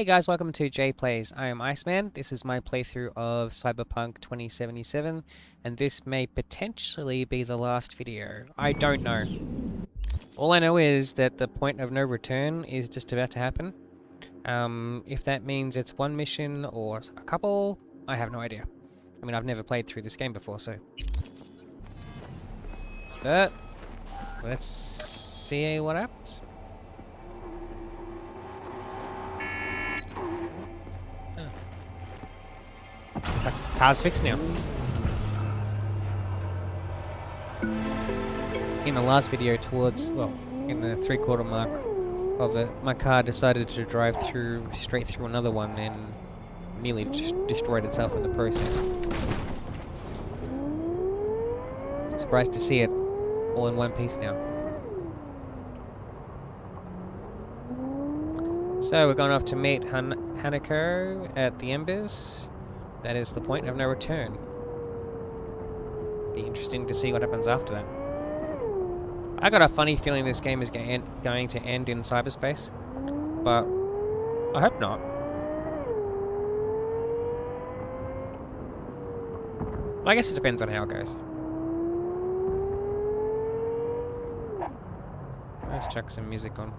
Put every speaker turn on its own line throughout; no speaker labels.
Hey guys, welcome to JPlays. I am Iceman. This is my playthrough of Cyberpunk 2077, and this may potentially be the last video. I don't know. All I know is that the point of no return is just about to happen. If that means it's one mission or a couple, I have no idea. I mean, I've never played through this game before, so... But, let's see what happens. Car's fixed now. In the last video in the 3/4 mark of it, my car decided to drive straight through another one and nearly destroyed itself in the process. Surprised to see it all in one piece now. So we're going off to meet Hanako at the Embers. That is the point of no return. Be interesting to see what happens after that. I got a funny feeling this game is going to end in cyberspace, but I hope not. I guess it depends on how it goes. Let's chuck some music on.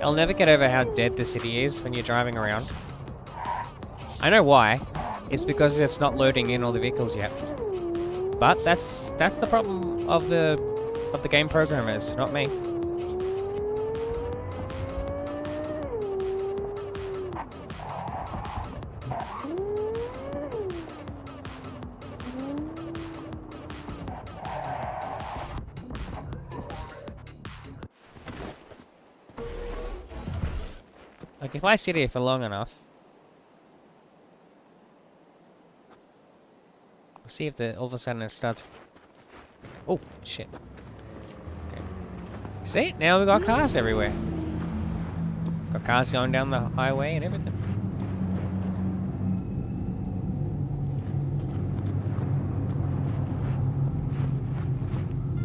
I'll never get over how dead the city is when you're driving around. I know why. It's because it's not loading in all the vehicles yet. But that's the problem of the game programmers, not me. Like, if I sit here for long enough... I'll see if all of a sudden it starts... Oh, shit. Okay. See? Now we've got cars everywhere. Got cars going down the highway and everything.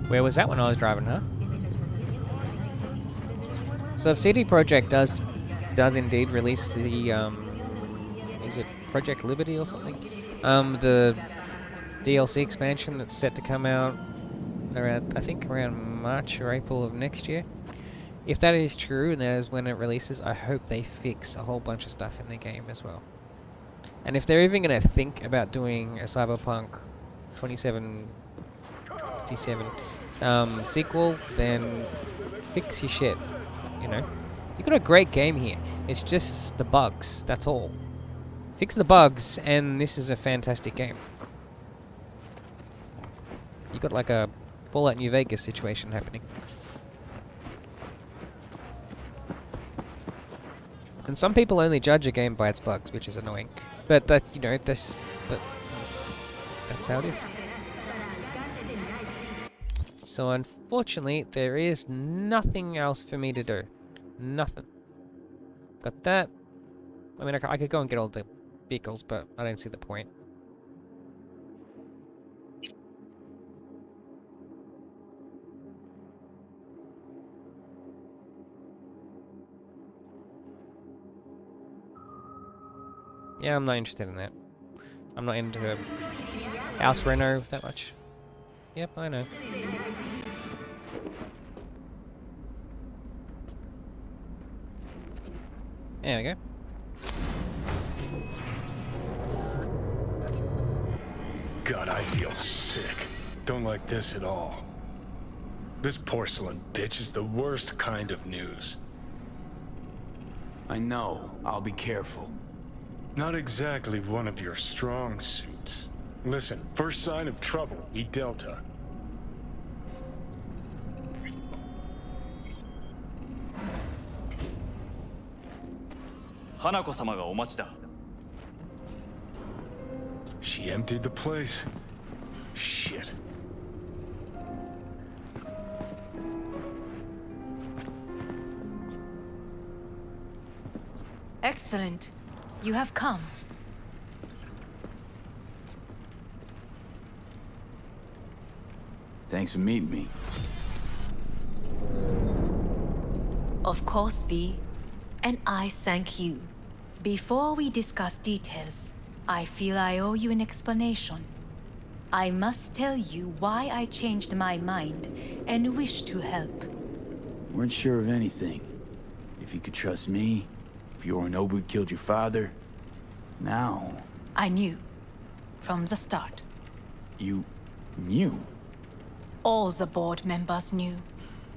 Where was that when I was driving, huh? So if CD Projekt does indeed release the, is it Project Liberty or something? The DLC expansion that's set to come out around, I think around March or April of next year. If that is true and that is when it releases, I hope they fix a whole bunch of stuff in the game as well. And if they're even going to think about doing a Cyberpunk 2077 sequel, then fix your shit, you know? You've got a great game here. It's just the bugs, that's all. Fix the bugs, and this is a fantastic game. You got like a Fallout New Vegas situation happening. And some people only judge a game by its bugs, which is annoying. But that, you know, that's how it is. So unfortunately, there is nothing else for me to do. Nothing. Got that. I mean, I could go and get all the vehicles, but I don't see the point. Yeah, I'm not interested in that. I'm not into house reno that much. Yep, I know. There we go.
God, I feel sick. Don't like this at all. This porcelain bitch is the worst kind of news.
I know. I'll be careful.
Not exactly one of your strong suits. Listen, first sign of trouble, we Delta.
Hanako-sama ga omachi da.
She emptied the place. Shit.
Excellent. You have come.
Thanks for meeting me.
Of course, V. And I thank you. Before we discuss details, I feel I owe you an explanation. I must tell you why I changed my mind and wish to help.
Weren't sure of anything. If you could trust me, if Yorinobu killed your father. Now...
I knew. From the start.
You... knew?
All the board members knew.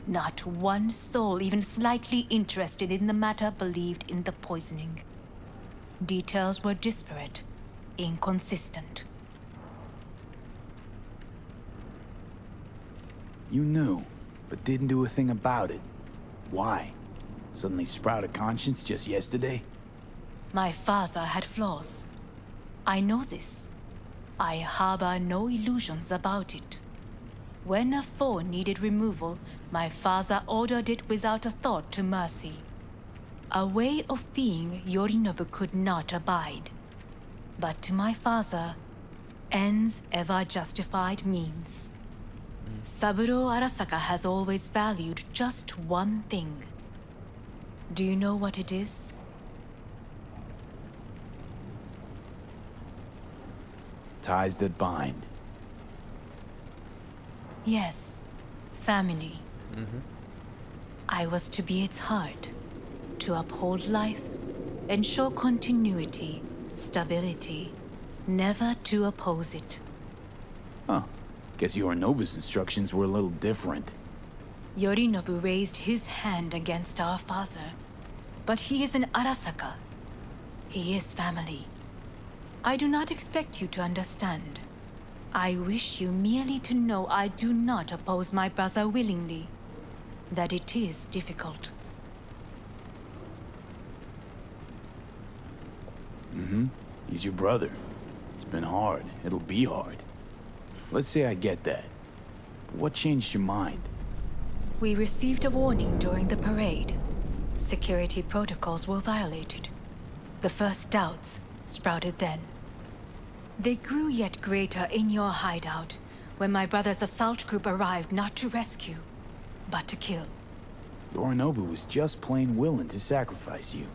Not one soul even slightly interested in the matter believed in the poisoning. Details were disparate, inconsistent.
You knew, but didn't do a thing about it. Why? Suddenly sprout a conscience just yesterday?
My father had flaws. I know this. I harbor no illusions about it. When a foe needed removal, my father ordered it without a thought to mercy. A way of being Yorinobu could not abide. But to my father, ends ever justified means. Saburo Arasaka has always valued just one thing. Do you know what it is?
Ties that bind.
Yes, family. I was to be its heart, to uphold life, ensure continuity, stability, never to oppose it.
Huh. Guess Yorinobu's instructions were a little different.
Yorinobu raised his hand against our father, but he is an Arasaka. He is family. I do not expect you to understand. I wish you merely to know I do not oppose my brother willingly, that it is difficult.
He's your brother. It's been hard. It'll be hard. Let's say I get that. But what changed your mind?
We received a warning during the parade. Security protocols were violated. The first doubts sprouted then. They grew yet greater in your hideout when my brother's assault group arrived not to rescue, but to kill.
Yorinobu was just plain willing to sacrifice you.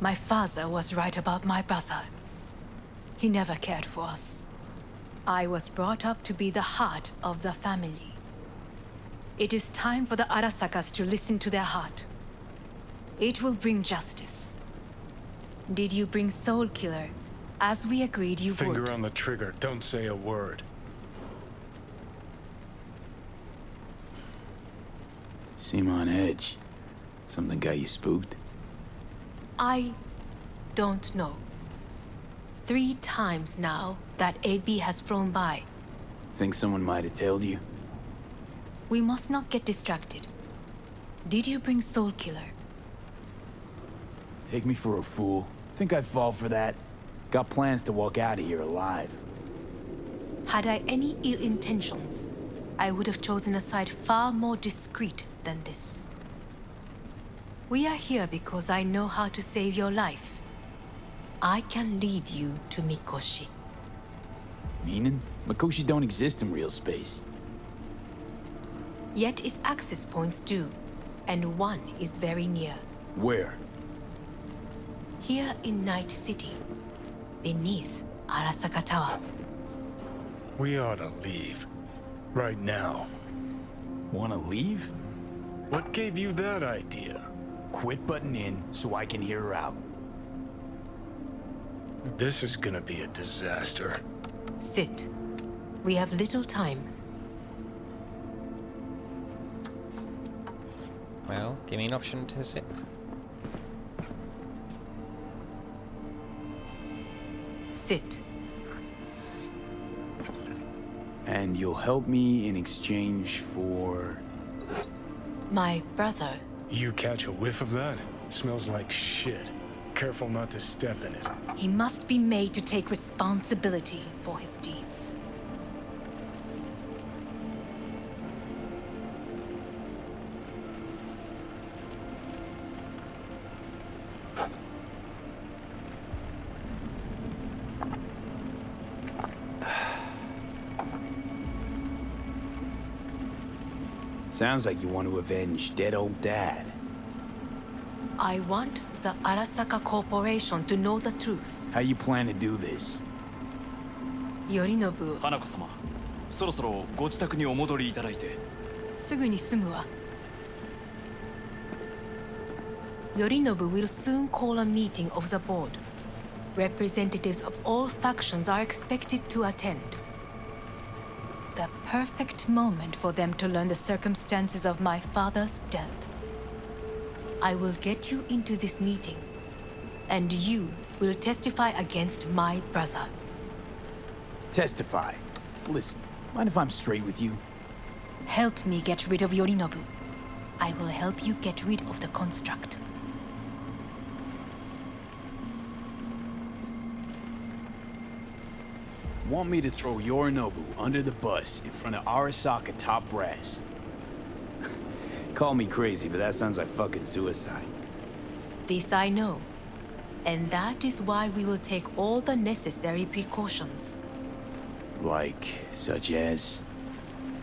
My father was right about my brother. He never cared for us. I was brought up to be the heart of the family. It is time for the Arasakas to listen to their heart. It will bring justice. Did you bring Soul Killer, as we agreed you would?
Finger on the trigger, don't say a word.
Seem on edge. Something got you spooked?
I don't know. 3 times now that AB has flown by.
Think someone might have told you?
We must not get distracted. Did you bring Soul Killer?
Take me for a fool. Think I'd fall for that? Got plans to walk out of here alive.
Had I any ill intentions, I would have chosen a side far more discreet than this. We are here because I know how to save your life. I can lead you to Mikoshi.
Meaning? Mikoshi don't exist in real space.
Yet its access points do, and one is very near.
Where?
Here in Night City, beneath Arasaka Tower.
We ought to leave. Right now.
Wanna leave?
What gave you that idea?
Quit butting in so I can hear her out.
This is gonna be a disaster.
Sit. We have little time.
Well, give me an option to sit.
Sit.
And you'll help me in exchange for...
My brother.
You catch a whiff of that? Smells like shit. Careful not to step in it.
He must be made to take responsibility for his deeds.
Sounds like you want to avenge dead old dad.
I want the Arasaka Corporation to know the truth.
How you plan to do this?
Yorinobu,
花子様、そろそろご自宅にお戻りいただいて。
すぐに済むわ。Yorinobu will soon call a meeting of the board. Representatives of all factions are expected to attend. The perfect moment for them to learn the circumstances of my father's death. I will get you into this meeting, and you will testify against my brother.
Testify. Listen, mind if I'm straight with you?
Help me get rid of Yorinobu. I will help you get rid of the construct.
Want me to throw Yorinobu under the bus in front of Arasaka top brass? Call me crazy, but that sounds like fucking suicide.
This I know. And that is why we will take all the necessary precautions.
Like, such as?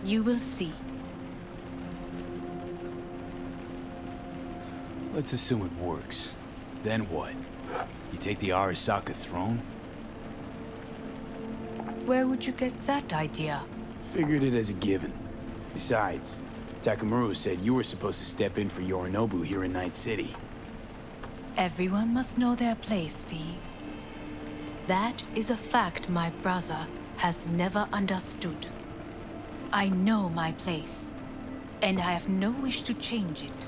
You will see.
Let's assume it works. Then what? You take the Arasaka throne?
Where would you get that idea?
Figured it as a given. Besides, Takamura said you were supposed to step in for Yorinobu here in Night City.
Everyone must know their place, V. That is a fact my brother has never understood. I know my place, and I have no wish to change it.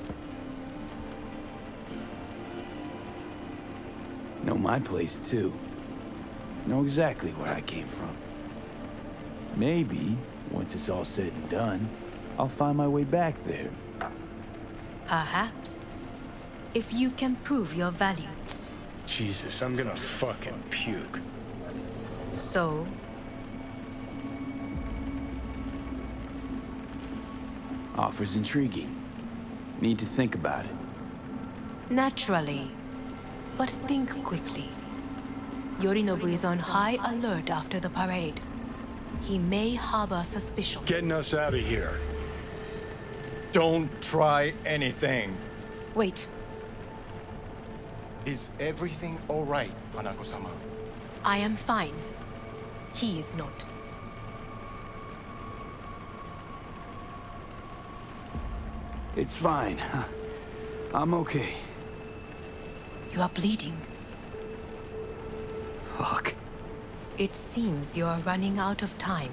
Know my place, too. Know exactly where I came from. Maybe, once it's all said and done, I'll find my way back there.
Perhaps. If you can prove your value.
Jesus, I'm gonna fucking puke.
So?
Offer's intriguing. Need to think about it.
Naturally. But think quickly. Yorinobu is on high alert after the parade. He may harbor suspicions.
Getting us out of here.
Don't try anything.
Wait.
Is everything all right, Hanako-sama?
I am fine. He is not.
It's fine. I'm okay.
You are bleeding.
Fuck.
It seems you are running out of time.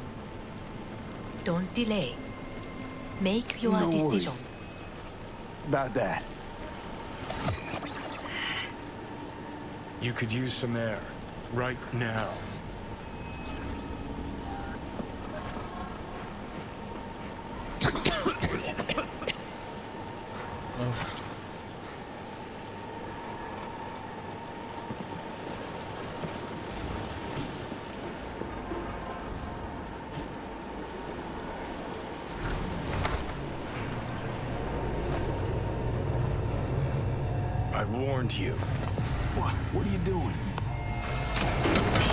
Don't delay. Make your
No
decision.
worries about that.
You could use some air. Right now. I warned you.
What are you doing?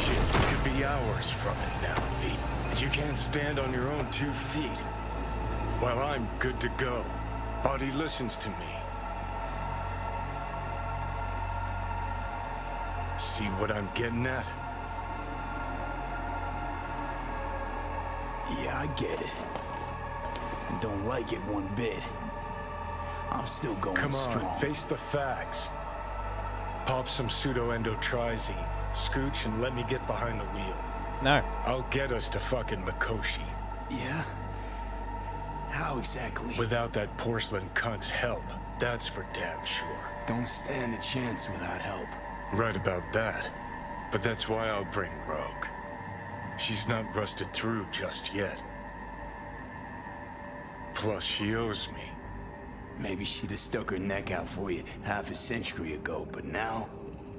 Shit, it could be hours from it now, V. And you can't stand on your own 2 feet. Well, I'm good to go. Body listens to me. See what I'm getting at?
Yeah, I get it. And don't like it one bit. I'm still going
Come
strong.
on, face the facts. Pop some pseudo-endotrizine, scooch, and let me get behind the wheel.
No.
I'll get us to fucking Mikoshi.
Yeah? How exactly?
Without that porcelain cunt's help. That's for damn sure.
Don't stand a chance without help.
Right about that. But that's why I'll bring Rogue. She's not rusted through just yet. Plus, she owes me.
Maybe she'd have stuck her neck out for you half a century ago, but now,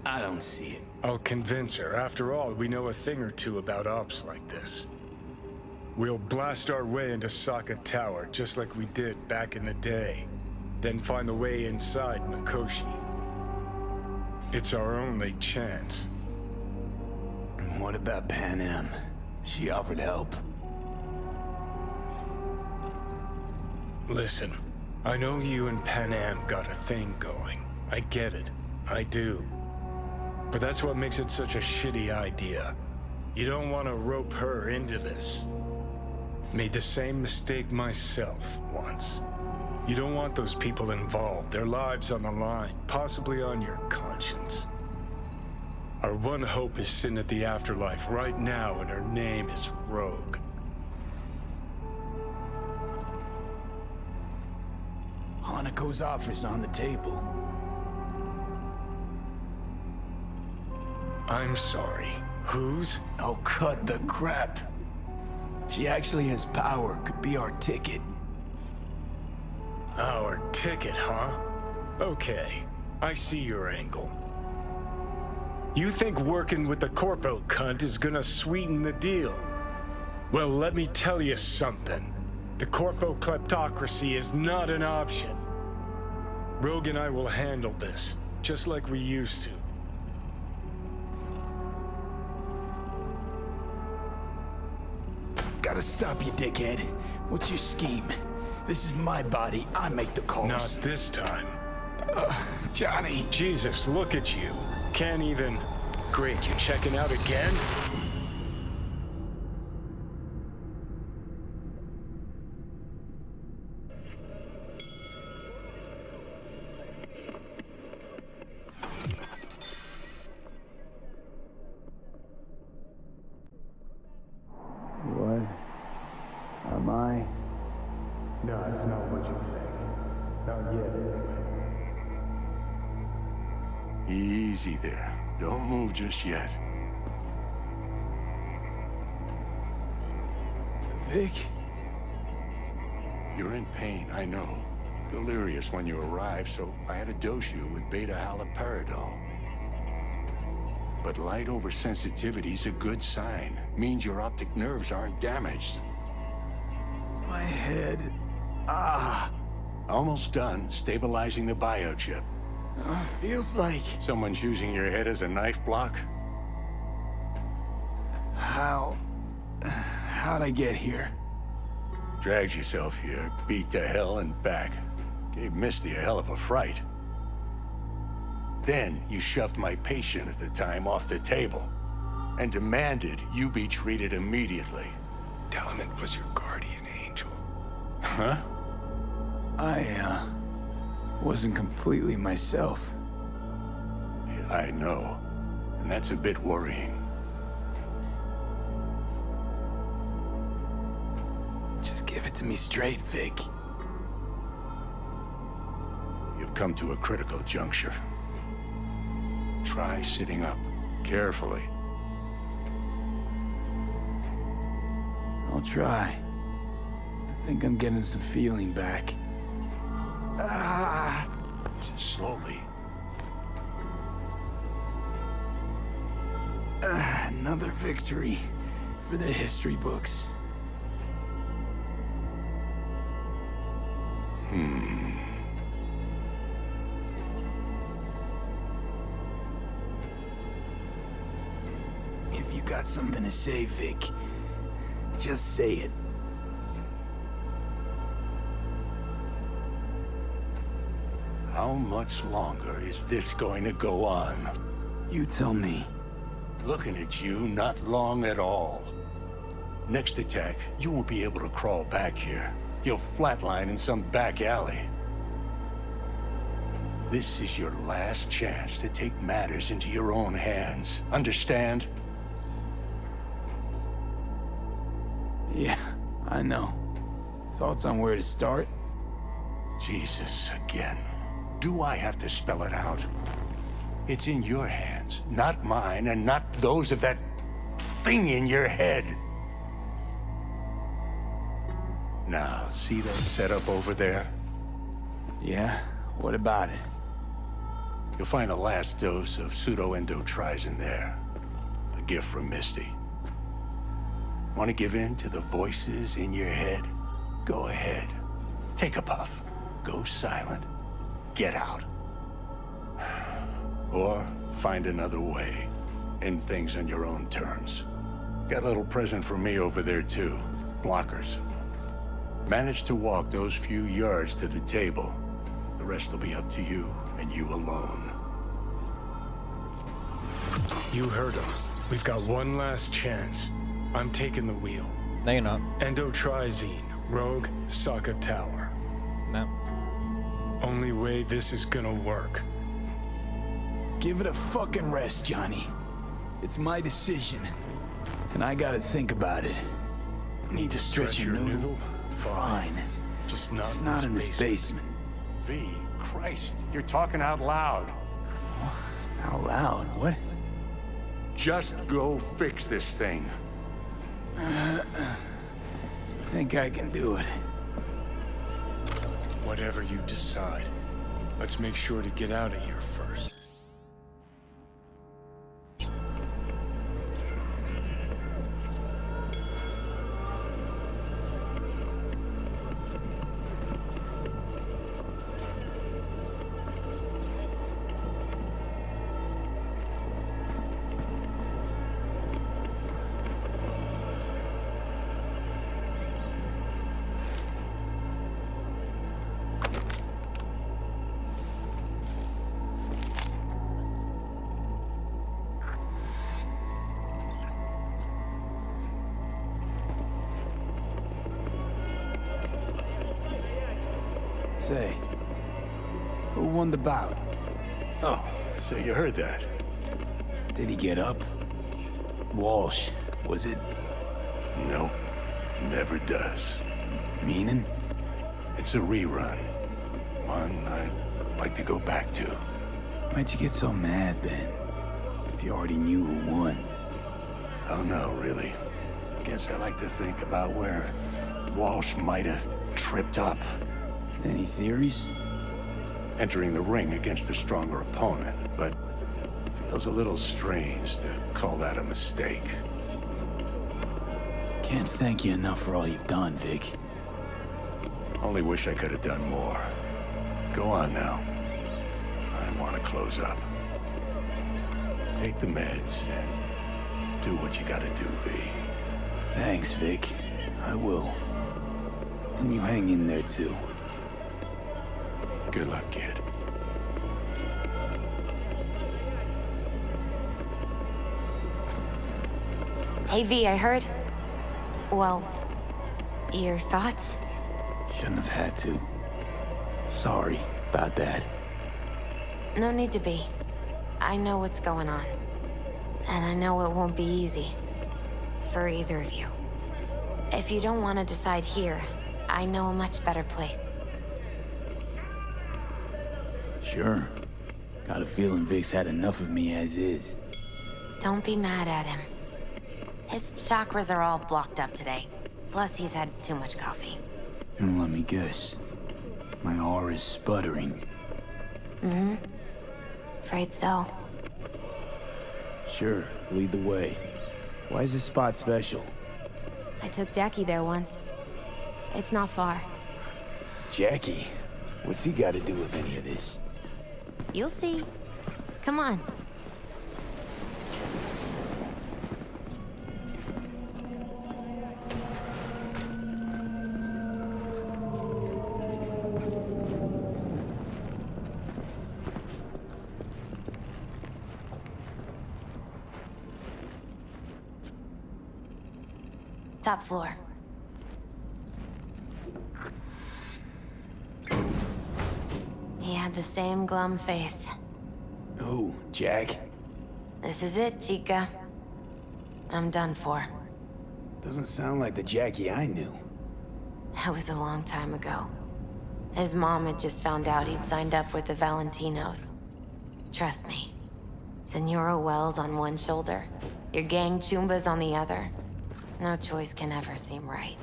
I don't see it.
I'll convince her. After all, we know a thing or two about ops like this. We'll blast our way into Sokka Tower, just like we did back in the day. Then find the way inside Mikoshi. It's our only chance.
And what about Pan Am? She offered help.
Listen, I know you and Pan Am got a thing going. I get it. I do. But that's what makes it such a shitty idea. You don't want to rope her into this. Made the same mistake myself once. You don't want those people involved, their lives on the line, possibly on your conscience. Our one hope is sitting at the afterlife right now, and her name is Rogue.
Hanako's offer's on the table.
I'm sorry. Whose?
Oh, cut the crap. She actually has power, could be our ticket.
Our ticket, huh? Okay, I see your angle. You think working with the corpo cunt is gonna sweeten the deal? Well, let me tell you something. The corpo kleptocracy is not an option. Rogue and I will handle this, just like we used to.
Gotta stop you, dickhead. What's your scheme? This is my body. I make the calls.
Not this time.
Johnny.
Jesus, look at you. Can't even... Great, you checking out again?
What? Am I?
No, it's not what you think. Not yet, anyway.
Easy there. Don't move just yet.
Vic?
You're in pain, I know. Delirious when you arrived, so I had to dose you with beta-haloperidol. But light oversensitivity's a good sign. Means your optic nerves aren't damaged.
My head.
Almost done stabilizing the biochip.
Feels like...
Someone's using your head as a knife block?
How'd I get here?
Dragged yourself here, beat to hell and back. Gave Misty a hell of a fright. Then you shoved my patient at the time off the table and demanded you be treated immediately.
Tell him it was your guardian angel.
Huh?
I, wasn't completely myself.
Yeah, I know. And that's a bit worrying.
Just give it to me straight, Vic.
You've come to a critical juncture. Try sitting up, carefully.
I'll try. I think I'm getting some feeling back.
Slowly.
Another victory for the history books. If you got something to say, Vic, just say it.
How much longer is this going to go on?
You tell me.
Looking at you, not long at all. Next attack, you won't be able to crawl back here. You'll flatline in some back alley. This is your last chance to take matters into your own hands. Understand?
Yeah, I know. Thoughts on where to start?
Jesus, again. do I have to spell it out? It's in your hands, not mine, and not those of that thing in your head. Now, see that setup over there?
Yeah? What about it?
You'll find a last dose of pseudo-endotrizin there. A gift from Misty. Want to give in to the voices in your head? Go ahead. Take a puff. Go silent. Get out. Or find another way. End things on your own terms. Got a little present for me over there, too. Blockers. Manage to walk those few yards to the table. The rest will be up to you, and you alone.
You heard him. We've got one last chance. I'm taking the wheel.
No, you're not.
Endotrizine, Rogue, Sokka Tower.
No.
Only way this is gonna work.
Give it a fucking rest, Johnny. It's my decision. And I gotta think about it. Need to stretch your noodle? Fine.
Just
It's not in this basement.
V, Christ, you're talking out loud.
Out loud? What?
Just go fix this thing.
Think I can do it.
Whatever you decide. Let's make sure to get out of here first.
Say, who won the bout?
Oh, so you heard that.
Did he get up? Walsh, was it?
No, never does.
Meaning?
It's a rerun. One I'd like to go back to.
Why'd you get so mad then? If you already knew who won.
Oh no, really. Guess I like to think about where Walsh might have tripped up.
Any theories?
Entering the ring against a stronger opponent, but feels a little strange to call that a mistake.
Can't thank you enough for all you've done, Vic.
Only wish I could have done more. Go on now. I want to close up. Take the meds and do what you gotta do, V.
Thanks, Vic. I will. And you hang in there, too.
Good luck, kid.
Hey, V, I heard... Well, your thoughts?
Shouldn't have had to. Sorry about that.
No need to be. I know what's going on. And I know it won't be easy. For either of you. If you don't want to decide here, I know a much better place.
Sure. Got a feeling Vic's had enough of me as is.
Don't be mad at him. His chakras are all blocked up today. Plus, he's had too much coffee.
And let me guess. My aura's sputtering.
Mm-hmm. Afraid so.
Sure, lead the way. Why is this spot special?
I took Jackie there once. It's not far.
Jackie? What's he got to do with any of this?
You'll see. Come on.
Top floor. He had the same glum face.
Who, Jack?
This is it, Chica. I'm done for.
Doesn't sound like the Jackie I knew.
That was a long time ago. His mom had just found out he'd signed up with the Valentinos. Trust me, Senora Wells on one shoulder, your gang Chumbas on the other. No choice can ever seem right.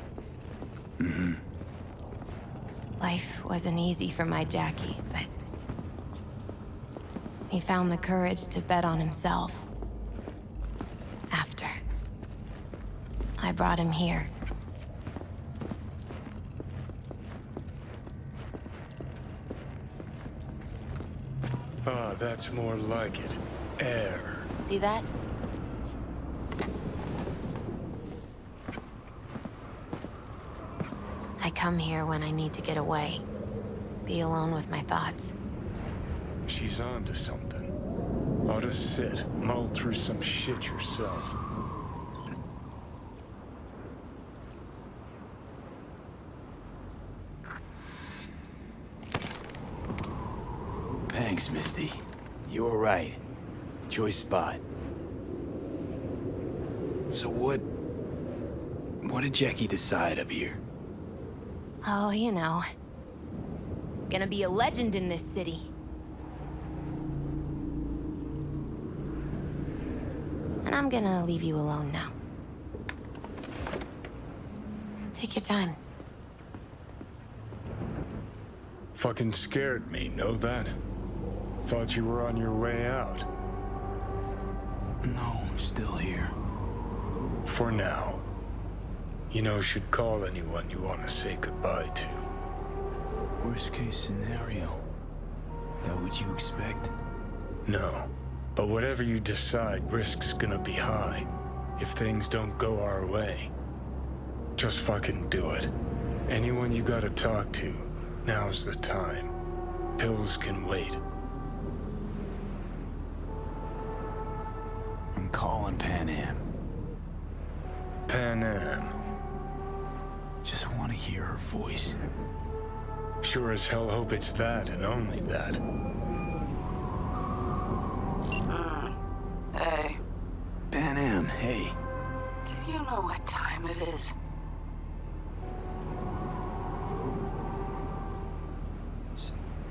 Life wasn't easy for my Jackie, but he found the courage to bet on himself. After I brought him here.
Ah, that's more like it. Air.
See that? I come here when I need to get away. Be alone with my thoughts.
She's onto something. Ought to sit, mull through some shit yourself.
Thanks, Misty. You were right. Choice spot. So what did Jackie decide up here?
Oh, you know. Gonna be a legend in this city. And I'm gonna leave you alone now. Take your time.
Fucking scared me, know that? Thought you were on your way out.
No, still here.
For now. You know, should call anyone you want to say goodbye to.
Worst case scenario. That what you expect?
No. But whatever you decide, risk's gonna be high. If things don't go our way. Just fucking do it. Anyone you gotta talk to, now's the time. Pills can wait.
I'm calling Pan Am.
Pan Am.
Just want to hear her voice.
Sure as hell hope it's that and only that.
Hey.
Pan Am, hey.
Do you know what time it is?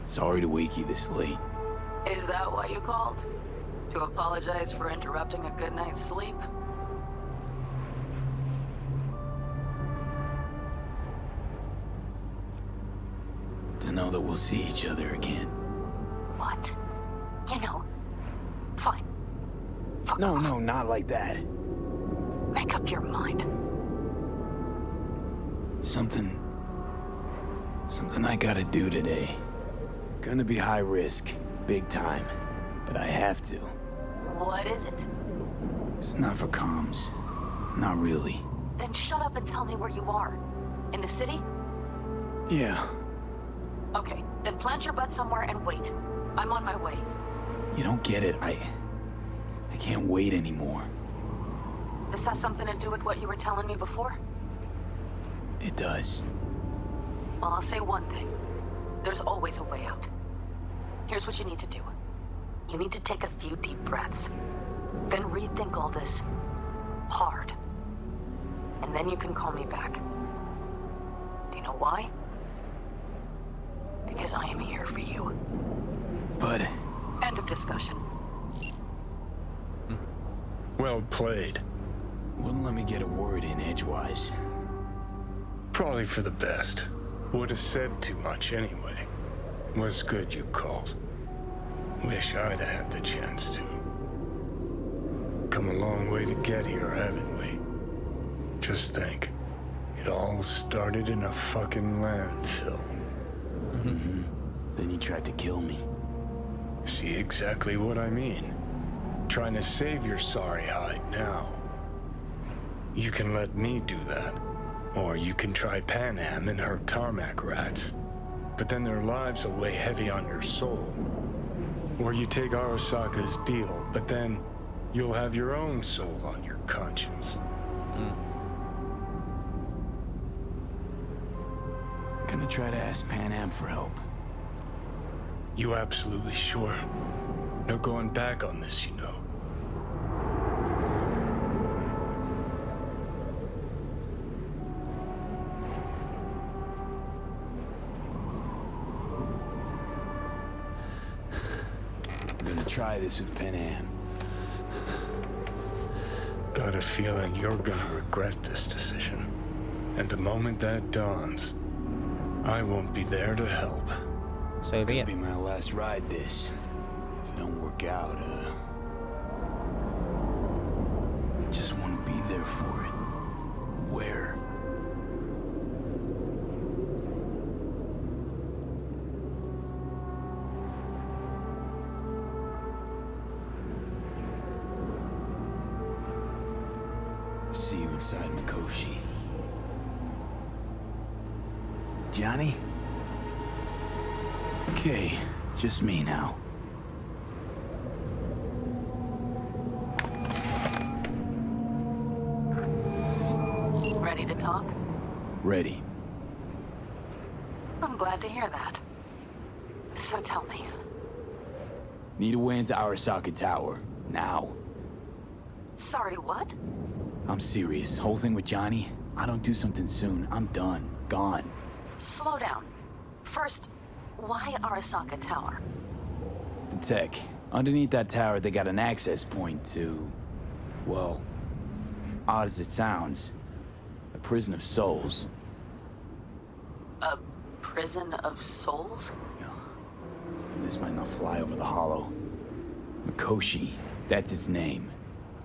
Sorry to wake you this late.
Is that why you called? To apologize for interrupting a good night's sleep?
To know that we'll see each other again.
What? You know, fine. Fuck
No,
off.
no, not like that.
Make up your mind.
Something I gotta do today. Gonna be high risk, big time, but I have to.
What is it?
It's not for comms. Not really.
Then shut up and tell me where you are. In the city?
Yeah,
Okay, then plant your butt somewhere and wait. I'm on my way.
you don't get it. I can't wait anymore.
This has something to do with what you were telling me before?
It does.
Well, I'll say one thing. There's always a way out. Here's what you need to do. You need to take a few deep breaths. Then rethink all this. Hard. And then you can call me back. Do you know why? Because I am here for you.
But
End of discussion.
Well played.
wouldn't let me get a word in edgewise.
Probably for the best. Would have said too much anyway. Was good you called. Wish I'd have had the chance to. Come a long way to get here, haven't we? Just think. It all started in a fucking landfill.
Then you tried to kill me.
See exactly what I mean. Trying to save your sorry hide now. You can let me do that. Or you can try Pan Am and her tarmac rats. But then their lives will weigh heavy on your soul. Or you take Arasaka's deal, but then you'll have your own soul on your conscience.
Gonna try to ask Pan Am for help.
You absolutely sure? No going back on this, you know.
try this with Panam.
Got a feeling you're gonna regret this decision. And the moment that dawns, I won't be there to help.
So be
Could
it.
be my last ride this. If it don't work out, I just want to be there for it. Where? See you inside Mikoshi. Johnny? Okay, just me now.
Ready to talk?
Ready.
I'm glad to hear that. So tell me,
Need a way into Arasaka Tower. Now.
sorry, what?
I'm serious. Whole thing with Johnny, I don't do something soon, I'm done. Gone.
Slow down. First, why Arasaka Tower?
The tech. Underneath that tower, they got an access point to... well, odd as it sounds, a prison of souls.
A prison of souls?
This might not fly over the hollow. Mikoshi, that's its name.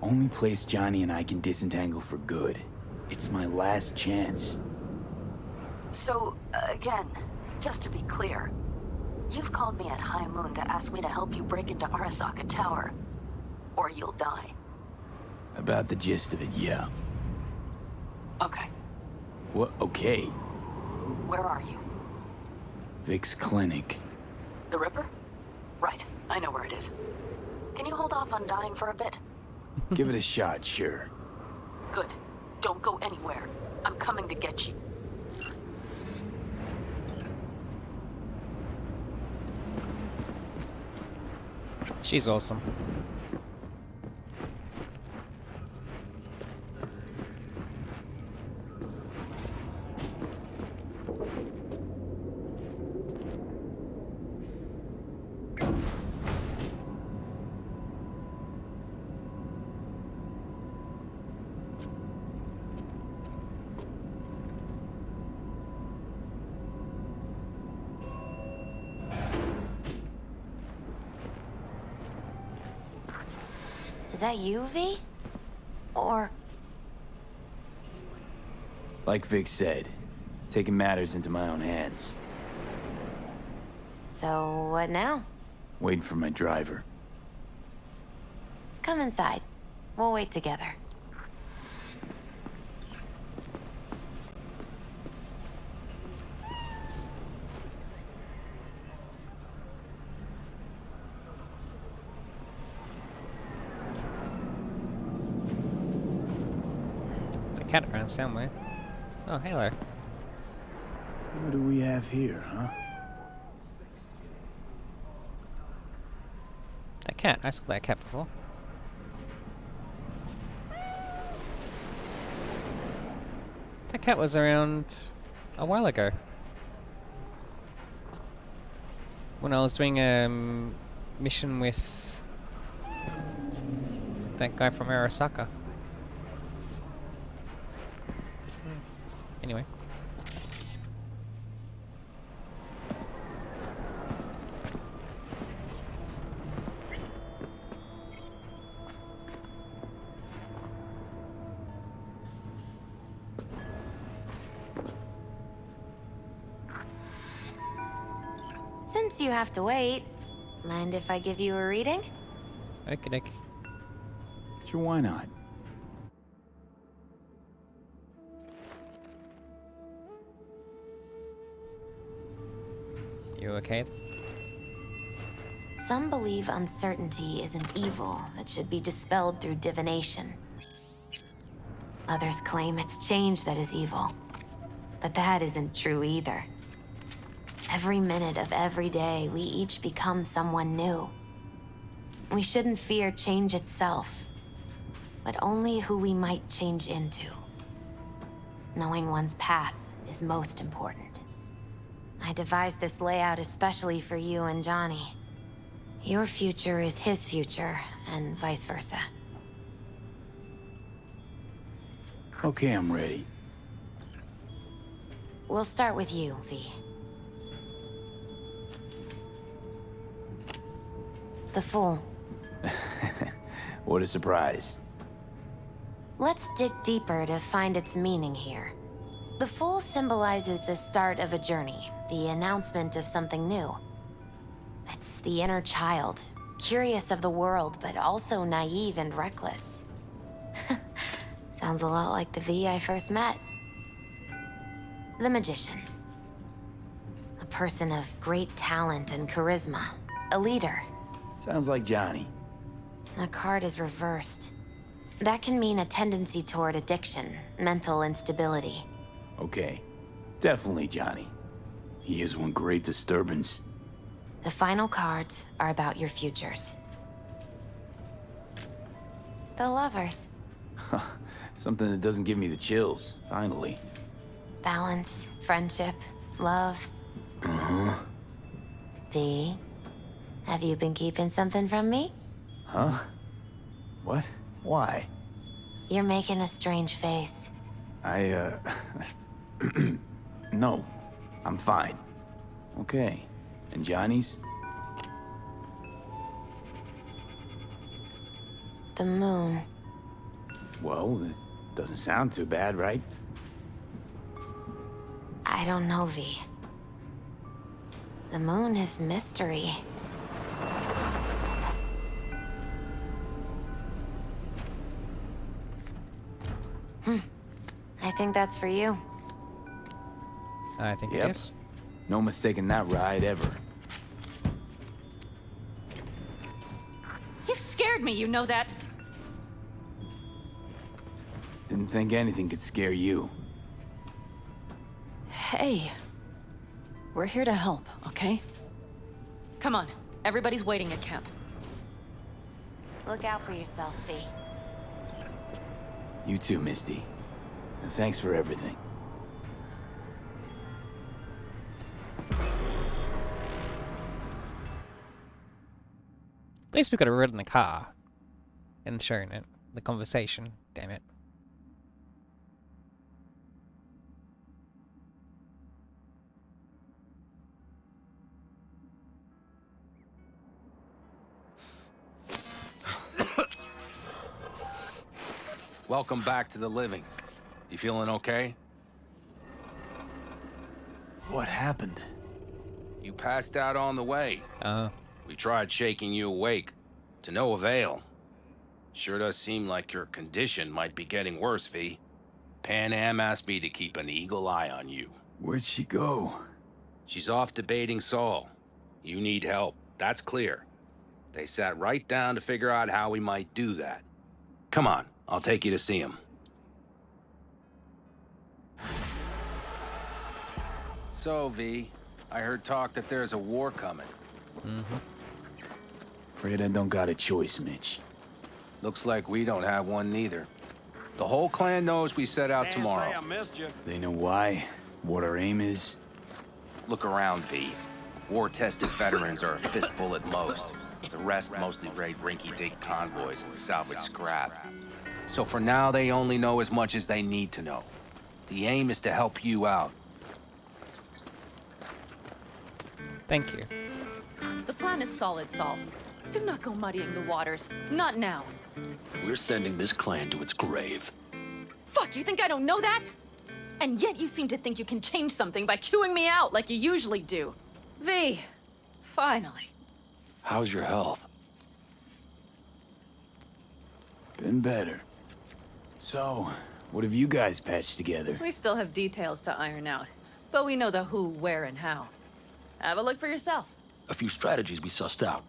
Only place Johnny and I can disentangle for good. It's my last chance.
So, again, just to be clear, you've called me at high moon to ask me to help you break into Arasaka Tower, or you'll die.
About the gist of it, yeah.
Okay,
What? Okay.
where are you?
Vic's clinic.
The Ripper? Right, I know where it is. Can you hold off on dying for a bit?
Give it a shot, sure.
Good. Don't go anywhere. I'm coming to get you.
She's awesome.
Is that you, V? Or...
Like Vic said, taking matters into my own hands.
so what now?
Waiting for my driver.
Come inside. We'll wait together.
There's a cat around somewhere. Oh, hello.
What do we have here, huh?
That cat. I saw that cat before. That cat was around a while ago. When I was doing a mission with that guy from Arasaka. Anyway.
Since you have to wait, mind if I give you a reading?
Okie dokie.
Sure, why not?
You okay?
Some believe uncertainty is an evil that should be dispelled through divination. Others claim it's change that is evil. But that isn't true either. Every minute of every day, we each become someone new. We shouldn't fear change itself, but only who we might change into. Knowing one's path is most important. I devised this layout especially for you and Johnny. Your future is his future, and vice versa.
Okay, I'm ready.
We'll start with you, V. The Fool.
What a surprise.
Let's dig deeper to find its meaning here. The Fool symbolizes the start of a journey, the announcement of something new. It's the inner child, curious of the world, but also naive and reckless. Sounds a lot like the V I first met. The Magician. A person of great talent and charisma. A leader.
Sounds like Johnny.
The card is reversed. That can mean a tendency toward addiction, mental instability.
Okay. Definitely Johnny. He is one great disturbance.
The final cards are about your futures. The Lovers.
Something that doesn't give me the chills, finally.
Balance, friendship, love.
Uh-huh.
V, have you been keeping something from me?
Huh? What? Why?
You're making a strange face.
No. I'm fine. Okay. And Johnny's?
The moon.
Well, it doesn't sound too bad, right?
I don't know, V. The moon is mystery. I think that's for you.
I think
Yep.
it is.
No mistaking that ride ever.
You scared me, you know that.
Didn't think anything could scare you.
Hey. We're here to help, okay? Come on. Everybody's waiting at camp.
Look out for yourself, V.
You too, Misty. And thanks for everything.
At least we could have ridden the car and shown it. The conversation. Damn it.
Welcome back to the living. You feeling okay?
What happened?
You passed out on the way. We tried shaking you awake. To no avail. Sure does seem like your condition might be getting worse, V. Pan Am asked me to keep an eagle eye on you.
Where'd she go?
She's off debating Saul. You need help, that's clear. They sat right down to figure out how we might do that. Come on, I'll take you to see him. So, V, I heard talk that there's a war coming.
Afraid I don't got a choice, Mitch.
Looks like we don't have one neither. The whole clan knows we set out tomorrow.
Say I missed you.
They know why, what our aim is.
Look around, V. War-tested veterans are a fistful at most. The rest mostly raid rinky-dink convoys and salvage scrap. So for now, they only know as much as they need to know. The aim is to help you out.
Thank you.
The plan is solid, Saul. Do not go muddying the waters. Not now.
We're sending this clan to its grave.
Fuck, you think I don't know that? And yet you seem to think you can change something by chewing me out like you usually do. V, finally.
How's your health?
Been better. So, what have you guys patched together?
We still have details to iron out, but we know the who, where, and how. Have a look for yourself.
A few strategies we sussed out,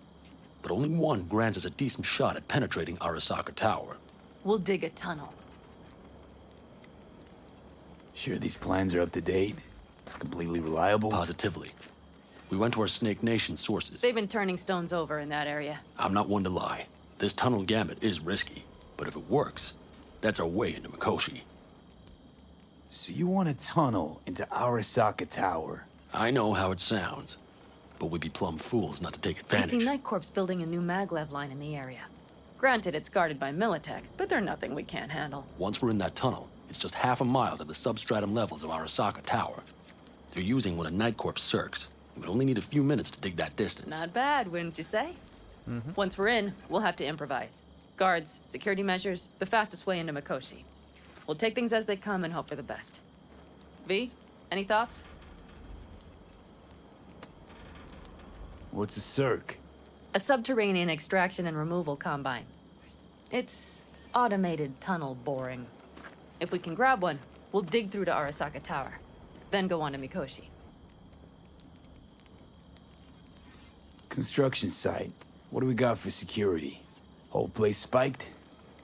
but only one grants us a decent shot at penetrating Arasaka Tower.
We'll dig a tunnel.
Sure these plans are up to date? Completely reliable?
Positively. We went to our Snake Nation sources.
They've been turning stones over in that area.
I'm not one to lie. This tunnel gambit is risky, but if it works, that's our way into Mikoshi.
So you want a tunnel into Arasaka Tower?
I know how it sounds. but we'd be plumb fools not to take
I
advantage.
see Night Corp's building a new maglev line in the area. Granted, it's guarded by Militech, but they're nothing we can't handle.
Once we're in that tunnel, it's just half a mile to the substratum levels of Arasaka Tower. They're using one of Night Corp's circs. We'd only need a few minutes to dig that distance.
Not bad, wouldn't you say? Once we're in, we'll have to improvise. Guards, security measures, the fastest way into Mikoshi. We'll take things as they come and hope for the best. V, any thoughts?
What's a circ?
A subterranean extraction and removal combine. It's automated tunnel boring. If we can grab one, we'll dig through to Arasaka Tower, then go on to Mikoshi.
Construction site. What do we got for security? Whole place spiked?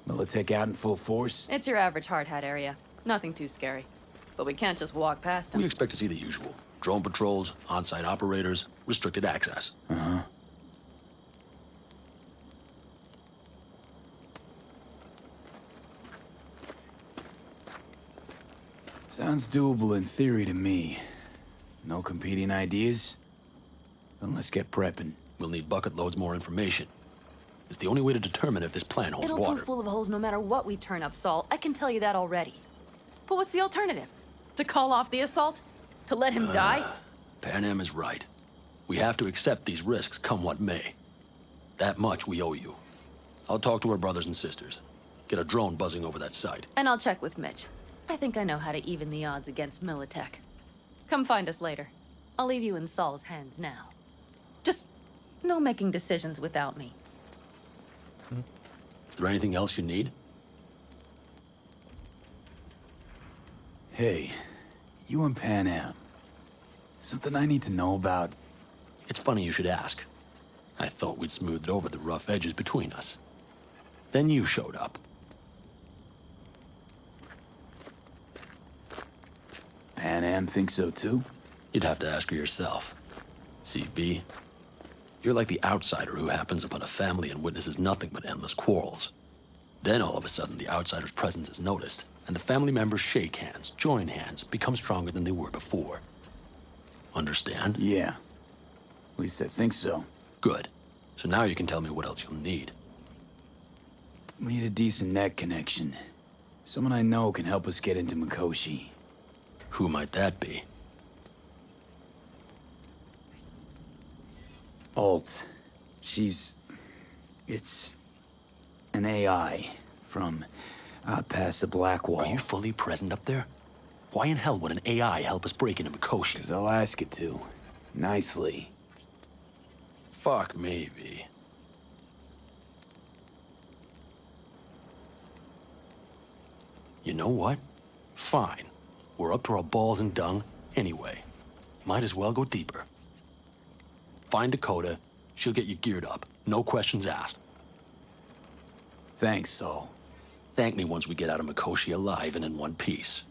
Militech out in full force?
It's your average hard hat area. Nothing too scary. But we can't just walk past them.
We expect to see the usual. Drone patrols, on-site operators, restricted access.
Uh-huh. Sounds doable in theory to me. No competing ideas? Then let's get prepping.
We'll need bucket loads more information. It's the only way to determine if this plan holds
It'll
water.
prove full of holes no matter what we turn up, Saul. I can tell you that already. But what's the alternative? To call off the assault? To let him die?
Pan Am is right. We have to accept these risks come what may. That much we owe you. I'll talk to our brothers and sisters. Get a drone buzzing over that site.
And I'll check with Mitch. I think I know how to even the odds against Militech. Come find us later. I'll leave you in Saul's hands now. Just no making decisions without me.
Is there anything else you need?
Hey, you and Pan Am. Something I need to know about?
It's funny you should ask. I thought we'd smoothed over the rough edges between us. Then you showed up.
Pan Am thinks so too?
You'd have to ask her yourself. See, B, you're like the outsider who happens upon a family and witnesses nothing but endless quarrels. Then all of a sudden the outsider's presence is noticed, and the family members shake hands, join hands, become stronger than they were before. Understand?
Yeah. At least I think so.
Good. So now you can tell me what else you'll need.
Need a decent net connection. Someone I know can help us get into Mikoshi.
Who might that be?
Alt. It's an AI from past the Black Wall.
Are you fully present up there? Why in hell would an AI help us break into Mikoshi?
'Cause I'll ask it to. Nicely.
Fuck me, V. You know what? Fine. We're up to our balls in dung anyway. Might as well go deeper. Find Dakota. She'll get you geared up. No questions asked.
Thanks, Saul.
Thank me once we get out of Mikoshi alive and in one piece.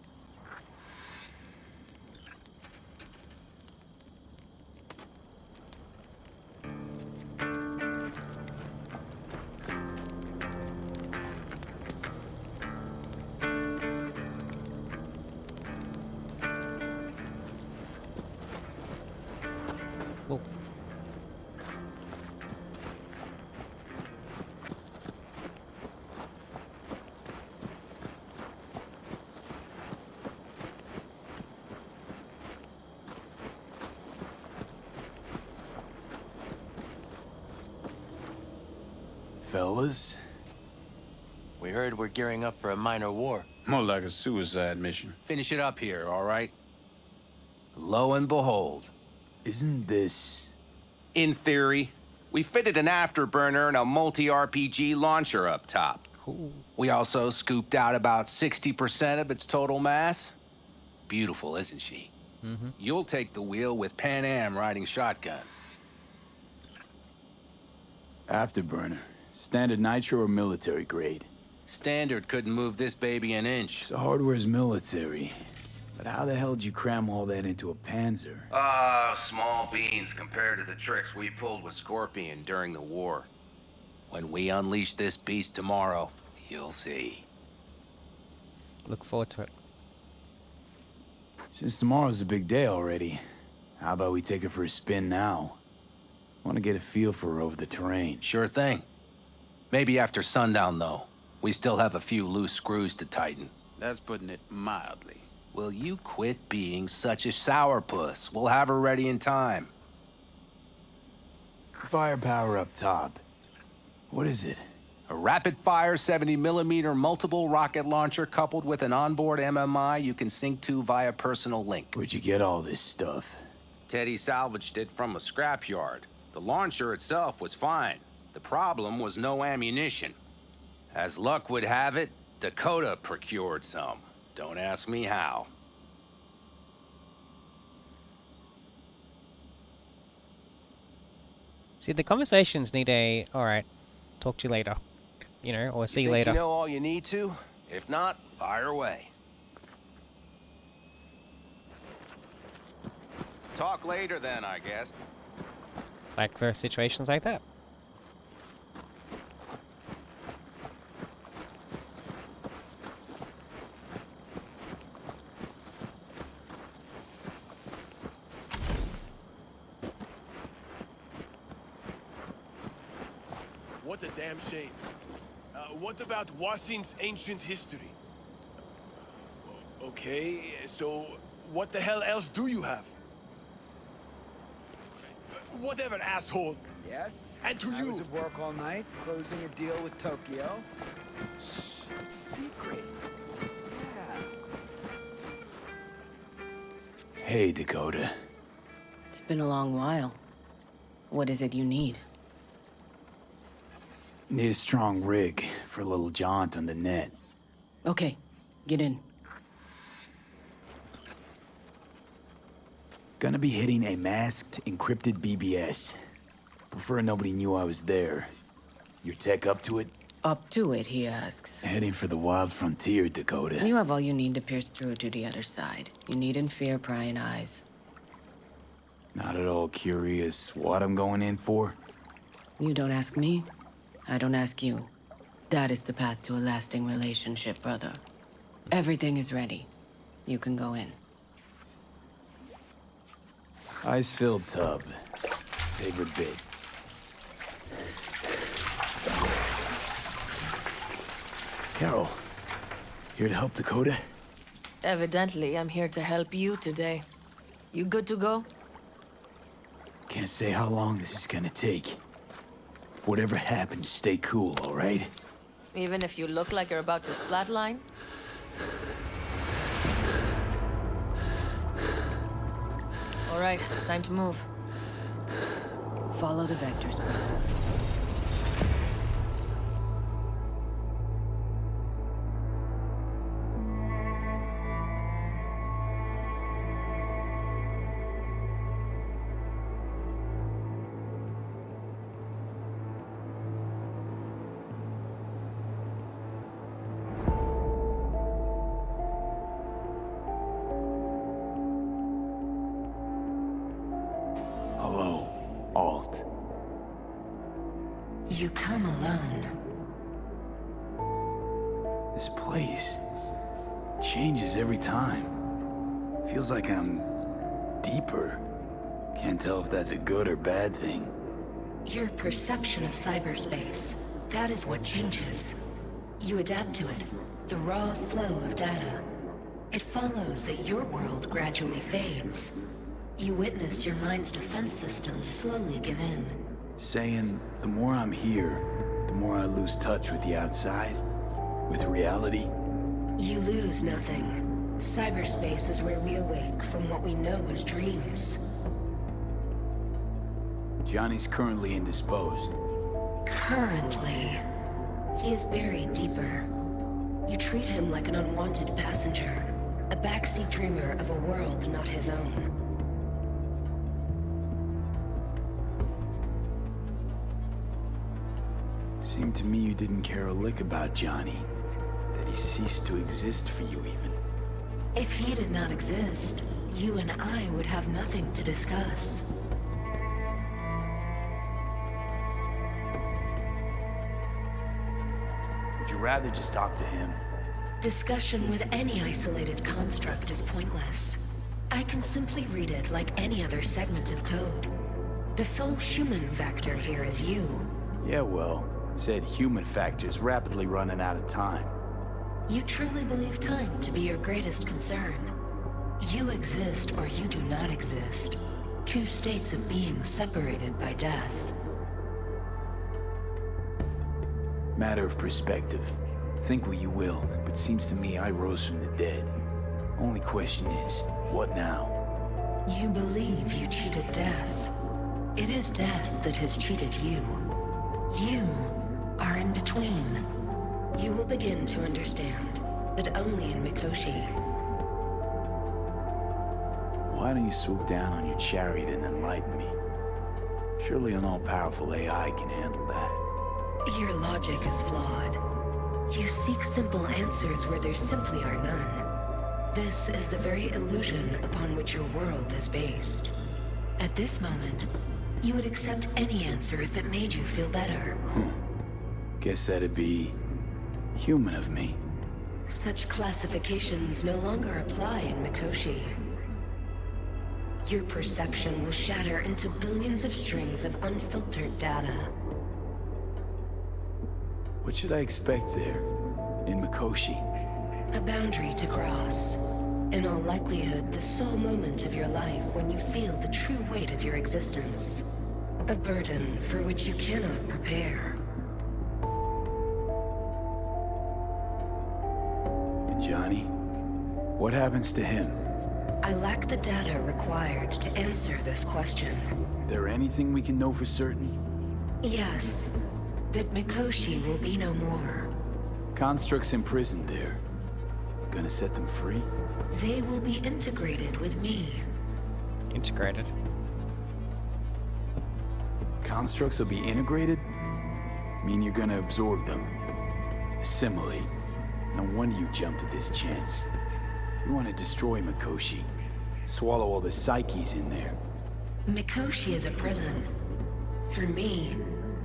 Whoa.
Fellas?
We heard we're gearing up for a minor war.
More like a suicide mission.
Finish it up here, all right? Lo and behold.
Isn't this...
In theory, we fitted an afterburner and a multi-RPG launcher up top.
Cool.
We also scooped out about 60% of its total mass. Beautiful, isn't she?
Mm-hmm.
You'll take the wheel with Pan Am riding shotgun.
Afterburner. Standard nitro or military grade?
Standard couldn't move this baby an inch.
So hardware's military. But how the hell did you cram all that into a Panzer?
Small beans compared to the tricks we pulled with Scorpion during the war. When we unleash this beast tomorrow, you'll see.
Look forward to it.
Since tomorrow's a big day already, how about we take it for a spin now? Want to get a feel for her over the terrain.
Sure thing. Maybe after sundown, though. We still have a few loose screws to tighten.
That's putting it mildly.
Will you quit being such a sourpuss? We'll have her ready in time.
Firepower up top. What is it?
A rapid-fire 70mm multiple rocket launcher coupled with an onboard MMI you can sync to via personal link.
Where'd you get all this stuff?
Teddy salvaged it from a scrapyard. The launcher itself was fine. The problem was no ammunition. As luck would have it, Dakota procured some. Don't ask me how.
See, the conversations need a, alright, talk to you later. You know, or see you later.
You know all you need to? If not, fire away. Talk later then, I guess.
Like for situations like that.
What a damn shame. What about Wasin's ancient history? Okay, so what the hell else do you have? Whatever, asshole.
Yes?
And to
I
you.
was at work all night, closing a deal with Tokyo. Shh, it's a secret. Yeah.
Hey, Dakota.
It's been a long while. What is it you need?
Need a strong rig for a little jaunt on the net.
Okay, get in.
Gonna be hitting a masked, encrypted BBS. Prefer nobody knew I was there. Your tech up to it?
Up to it, he asks.
Heading for the wild frontier, Dakota.
You have all you need to pierce through to the other side. You needn't fear prying eyes.
Not at all curious what I'm going in for?
You don't ask me, I don't ask you. That is the path to a lasting relationship, brother. Everything is ready. You can go in.
Ice-filled tub. Favorite bit. Carol, here to help Dakota?
Evidently, I'm here to help you today. You good to go?
Can't say how long this is gonna take. Whatever happens, stay cool, all right?
Even if you look like you're about to flatline? All right, time to move.
Follow the vectors, brother.
Hello, Alt.
You come alone.
This place changes every time. Feels like I'm deeper. Can't tell if that's a good or bad thing.
Your perception of cyberspace, that is what changes. You adapt to it, the raw flow of data. It follows that your world gradually fades. You witness your mind's defense systems slowly give in.
Saying the more I'm here, the more I lose touch with the outside, with reality.
You lose nothing. Cyberspace is where we awake from what we know as dreams.
Johnny's currently indisposed.
Currently, he is buried deeper. You treat him like an unwanted passenger, a backseat dreamer of a world not his own.
Seemed to me you didn't care a lick about Johnny. That he ceased to exist for you even.
If he did not exist, you and I would have nothing to discuss.
Would you rather just talk to him?
Discussion with any isolated construct is pointless. I can simply read it like any other segment of code. The sole human factor here is you.
Yeah, well, said human factor's rapidly running out of time.
You truly believe time to be your greatest concern. You exist or you do not exist. Two states of being separated by death.
Matter of perspective. Think what you will, but seems to me I rose from the dead. Only question is, what now?
You believe you cheated death. It is death that has cheated you. You are in between. You will begin to understand, but only in Mikoshi.
Why don't you swoop down on your chariot and enlighten me? Surely an all-powerful AI can handle that.
Your logic is flawed. You seek simple answers where there simply are none. This is the very illusion upon which your world is based. At this moment, you would accept any answer if it made you feel better.
Guess that'd be human of me.
Such classifications no longer apply in Mikoshi. Your perception will shatter into billions of strings of unfiltered data.
What should I expect there, in Mikoshi?
A boundary to cross. In all likelihood, the sole moment of your life when you feel the true weight of your existence. A burden for which you cannot prepare.
And Johnny? What happens to him?
I lack the data required to answer this question.
There anything we can know for certain?
Yes. That Mikoshi will be no more.
Constructs imprisoned there. Gonna set them free?
They will be integrated with me.
Integrated?
Constructs will be integrated? Mean you're gonna absorb them. Assimilate. No wonder you jumped at this chance. You want to destroy Mikoshi. Swallow all the psyches in there.
Mikoshi is a prison. Through me,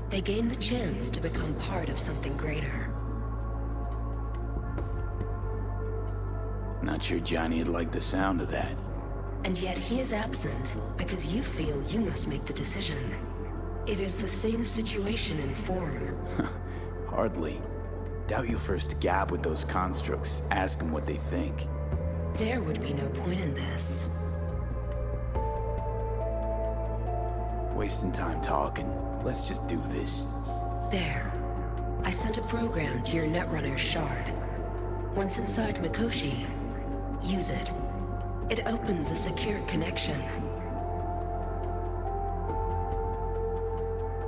they gain the chance to become part of something greater.
Not sure Johnny'd like the sound of that.
And yet he is absent because you feel you must make the decision. It is the same situation in form.
Hardly. Doubt you'll first gab with those constructs, ask them what they think.
There would be no point in this.
Wasting time talking. Let's just do this.
There. I sent a program to your Netrunner's shard. Once inside Mikoshi, use it. It opens a secure connection.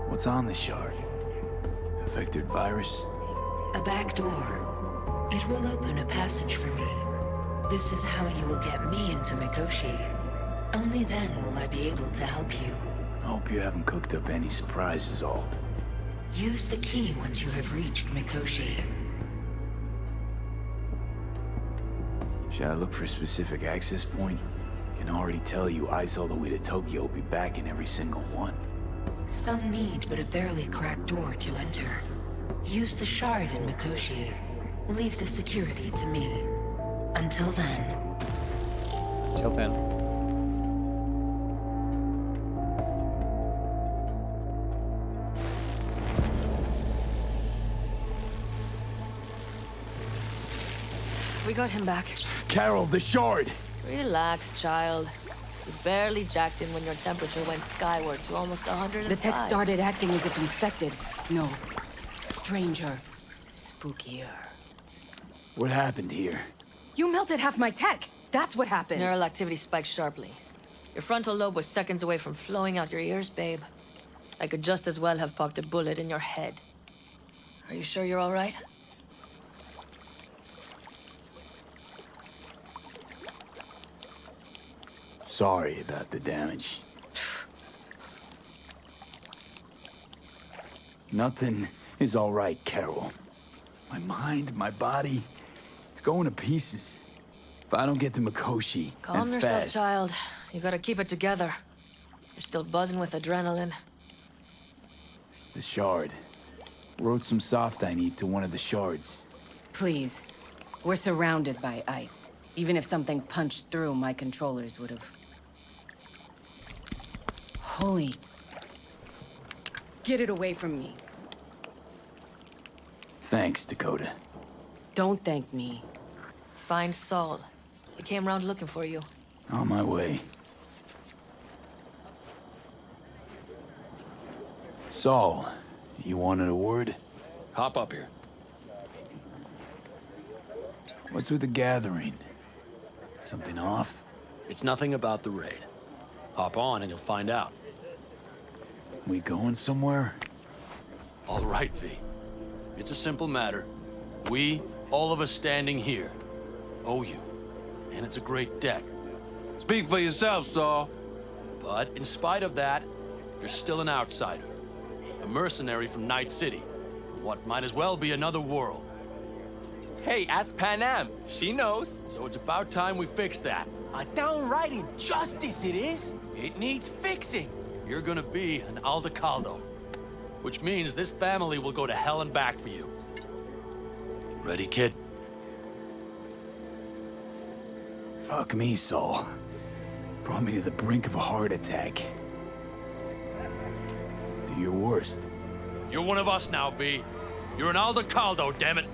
What's on the shard? A vectored virus?
A back door. It will open a passage for me. This is how you will get me into Mikoshi. Only then will I be able to help you.
I hope you haven't cooked up any surprises, Alt.
Use the key once you have reached Mikoshi.
Should I look for a specific access point? Can already tell you ice all the way to Tokyo will be back in every single one.
Some need but a barely cracked door to enter. Use the shard in Mikoshi. Leave the security to me. Until then.
Until then.
We got him back.
Carol, the shard!
Relax, child. You barely jacked in when your temperature went skyward to almost 105.
The tech started acting as if infected. No. Stranger. Spookier.
What happened here?
You melted half my tech! That's what happened!
Neural activity spiked sharply. Your frontal lobe was seconds away from flowing out your ears, babe. I could just as well have popped a bullet in your head. Are you sure you're all right?
Sorry about the damage. Nothing is all right, Carol. My mind, my body, it's going to pieces. If I don't get to Mikoshi,
Calm
and
yourself,
fast.
child. You gotta keep it together. You're still buzzing with adrenaline.
The shard. Wrote some soft I need to one of the shards.
Please. We're surrounded by ice. Even if something punched through, my controllers would have... Holy Get it away from me.
Thanks, Dakota.
Don't thank me.
Find Saul. He came round looking for you.
On my way. Saul, you wanted a word?
Hop up here.
What's with the gathering? Something off?
It's nothing about the raid. Hop on and you'll find out.
We going somewhere?
All right, V. It's a simple matter. We, all of us standing here, owe you. And it's a great debt.
Speak for yourself, Saul.
But in spite of that, you're still an outsider. A mercenary from Night City, from what might as well be another world.
Hey, ask Panam. She knows.
So it's about time we fix that.
A downright injustice it is. It needs fixing.
You're gonna be an Aldecaldo, which means this family will go to hell and back for you. Ready, kid?
Fuck me, Saul. Brought me to the brink of a heart attack. Do your worst.
You're one of us now, B. You're an Aldecaldo, damn it.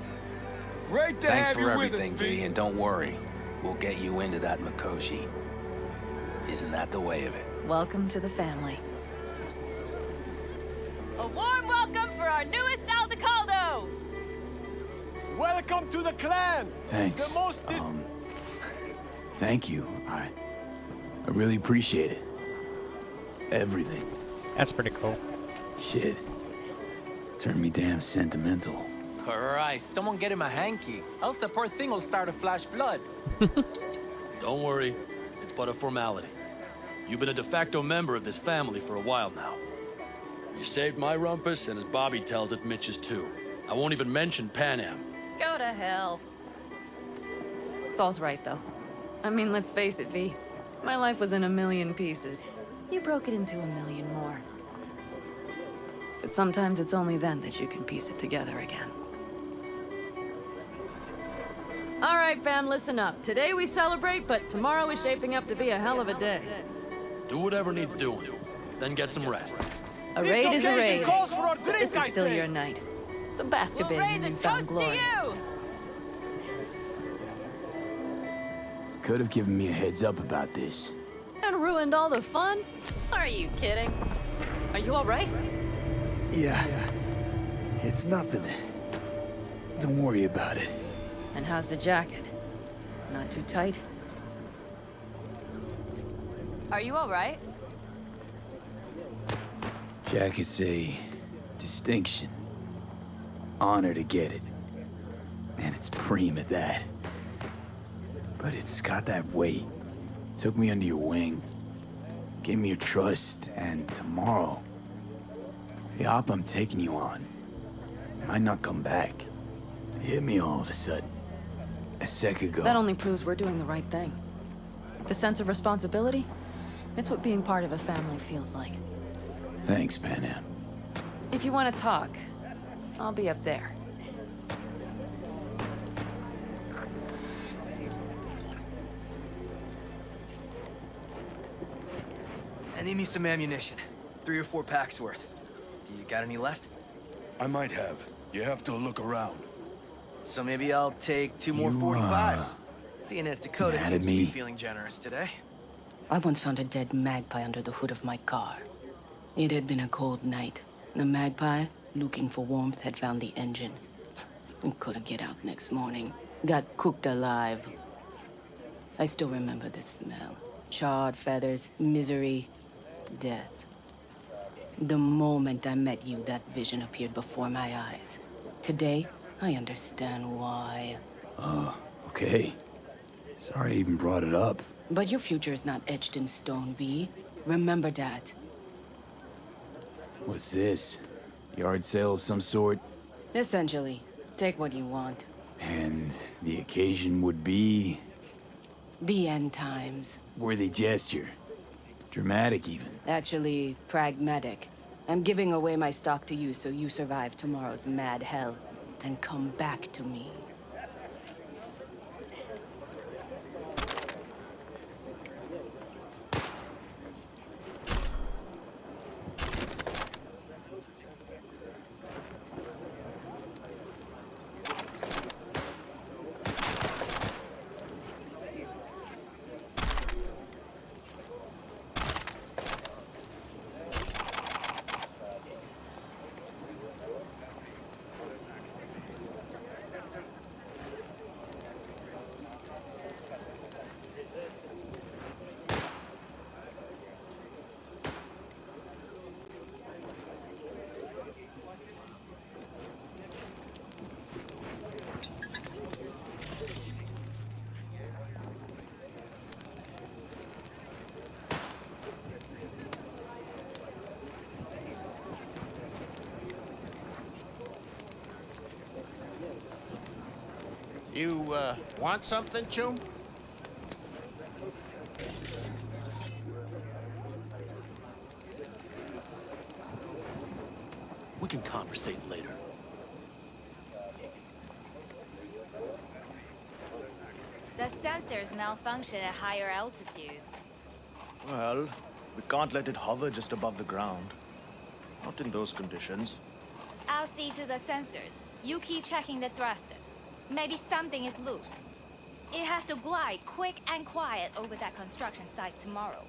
Great to
Thanks
have
for
you
everything,
with us,
V, and don't worry. We'll get you into that Mikoshi. Isn't that the way of it?
Welcome to the family. A warm welcome for our newest Aldecaldo!
Welcome to the clan.
Thanks.
The most
Thank you. I really appreciate it. Everything.
That's pretty cool.
Shit. Turned me damn sentimental.
Christ, someone get him a hanky. Else the poor thing will start to flash blood.
Don't worry. It's but a formality. You've been a de facto member of this family for a while now. You saved my rumpus, and as Bobby tells it, Mitch's too. I won't even mention Panam.
Go to hell. Saul's right, though. I mean, let's face it, V. My life was in a million pieces. You broke it into a million more. But sometimes it's only then that you can piece it together again. All right, fam, listen up. Today we celebrate, but tomorrow is shaping up to be a hell of a day.
Do whatever needs doing, then get some rest.
A raid is a raid.
Calls for a drink,
This is
I
still
say.
your night. So bask a bit in newfound glory.
Could have given me a heads up about this.
And ruined all the fun? Are you kidding? Are you all right?
Yeah. It's nothing. Don't worry about it.
And how's the jacket? Not too tight? Are you all right?
Jacket's a distinction. Honor to get it. And it's preem at that. But it's got that weight. Took me under your wing. Gave me your trust, and tomorrow, the op I'm taking you on might not come back. It hit me all of a sudden. A sec ago.
That only proves we're doing the right thing. The sense of responsibility? It's what being part of a family feels like.
Thanks, Panam.
If you want to talk, I'll be up there.
I need me some ammunition. 3 or 4 packs worth. Do you got any left?
I might have. You have to look around.
So maybe I'll take 2 more 45s. Seeing as Dakota
mad at
seems to be
me?
feeling generous today.
I once found a dead magpie under the hood of my car. It had been a cold night. The magpie, looking for warmth, had found the engine. We couldn't get out next morning. Got cooked alive. I still remember the smell. Charred feathers, misery, death. The moment I met you, that vision appeared before my eyes. Today, I understand why.
Okay. Sorry I even brought it up.
But your future is not etched in stone, V. Remember that.
What's this? Yard sale of some sort?
Essentially, take what you want.
And the occasion would be...
The end times.
worthy gesture. Dramatic, even.
Actually, pragmatic. I'm giving away my stock to you so you survive tomorrow's mad hell. Then come back to me.
You, want something, Chum?
We can conversate later.
The sensors malfunction at higher altitudes.
Well, we can't let it hover just above the ground. Not in those conditions.
I'll see to the sensors. You keep checking the thrusters. Maybe something is loose. It has to glide quick and quiet over that construction site tomorrow.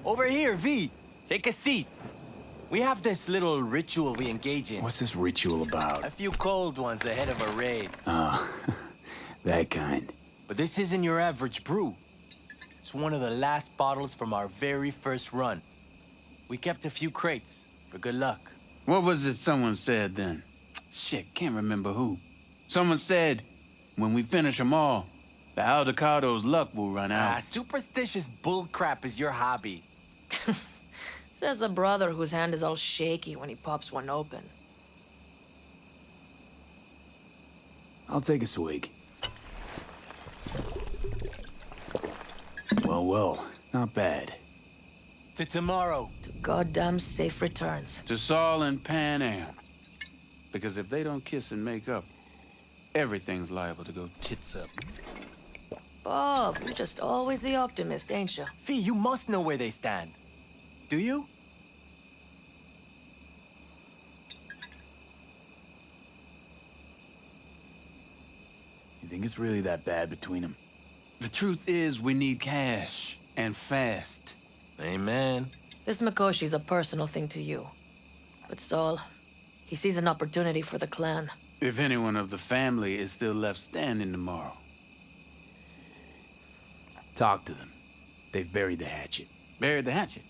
Over here, V. Take a seat. We have this little ritual we engage in.
What's this ritual about?
A few cold ones ahead of a raid.
Oh, that kind.
But this isn't your average brew. It's one of the last bottles from our very first run. We kept a few crates for good luck.
What was it someone said then? Shit, can't remember who. Someone said, when we finish them all, the Aldecado's luck will run out.
Superstitious bullcrap is your hobby.
Says the brother whose hand is all shaky when he pops one open.
I'll take a swig. Well, not bad.
To tomorrow.
To goddamn safe returns.
To Saul and Pan Am. Because if they don't kiss and make up, everything's liable to go tits up.
Bob, you're just always the optimist, ain't you?
Fee, you must know where they stand. Do you?
You think it's really that bad between them?
The truth is, we need cash, and fast.
Amen.
This Mikoshi's a personal thing to you. But Saul, he sees an opportunity for the clan.
If anyone of the family is still left standing tomorrow.
Talk to them. They've buried the hatchet.
Buried the hatchet?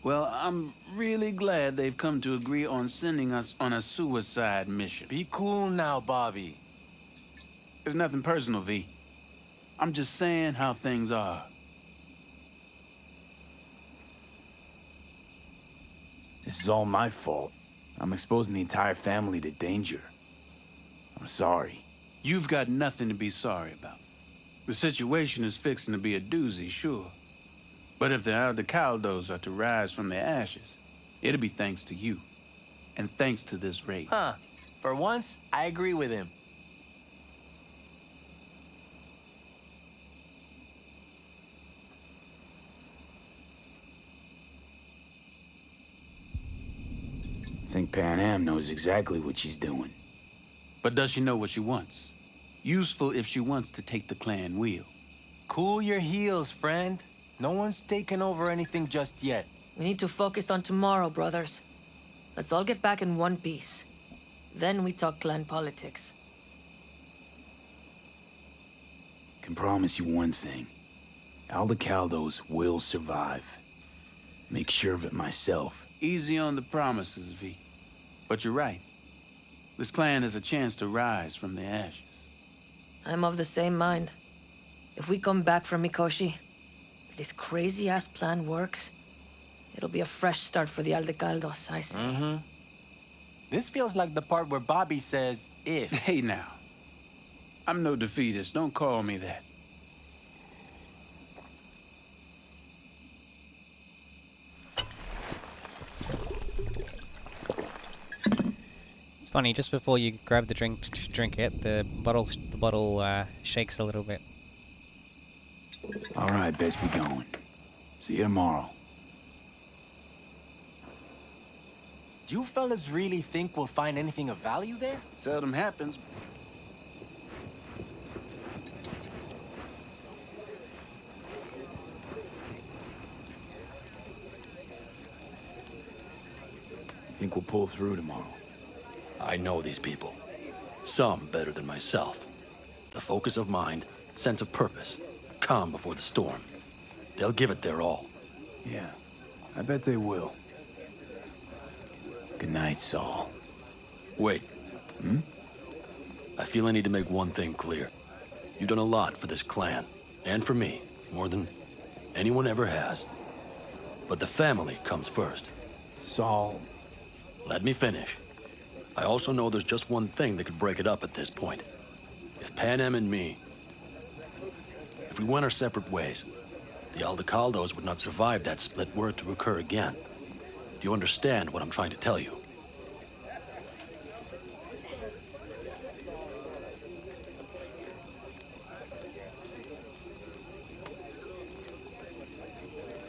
Well, I'm really glad they've come to agree on sending us on a suicide mission.
Be cool now, Bobby.
It's nothing personal, V. I'm just saying how things are.
This is all my fault. I'm exposing the entire family to danger. I'm sorry.
You've got nothing to be sorry about. The situation is fixing to be a doozy, sure. But if the Aldecaldos are to rise from their ashes, it'll be thanks to you. And thanks to this raid.
Huh. For once, I agree with him.
I think Pan Am knows exactly what she's doing.
But does she know what she wants? Useful if she wants to take the clan wheel.
Cool your heels, friend. No one's taken over anything just yet.
We need to focus on tomorrow, brothers. Let's all get back in one piece. Then we talk clan politics.
Can promise you one thing. Aldecaldos will survive. Make sure of it myself.
Easy on the promises, V. But you're right. This clan has a chance to rise from the ashes.
I'm of the same mind. If we come back from Mikoshi, if this crazy-ass plan works, it'll be a fresh start for the Aldecaldos, I say.
Mm-hmm. This feels like the part where Bobby says, if.
Hey now. I'm no defeatist, don't call me that.
It's funny, just before you grab the drink to drink it, the bottle shakes a little bit.
All right, best be going. See you tomorrow.
Do you fellas really think we'll find anything of value there?
It seldom happens.
You think we'll pull through tomorrow?
I know these people. Some better than myself. The focus of mind, sense of purpose, calm before the storm. They'll give it their all.
Yeah, I bet they will. Good night, Saul.
Wait. I feel I need to make one thing clear. You've done a lot for this clan, and for me, more than anyone ever has. But the family comes first.
Saul.
Let me finish. I also know there's just one thing that could break it up at this point. If Panem and me... If we went our separate ways, the Aldecaldos would not survive that split were it to occur again. Do you understand what I'm trying to tell you?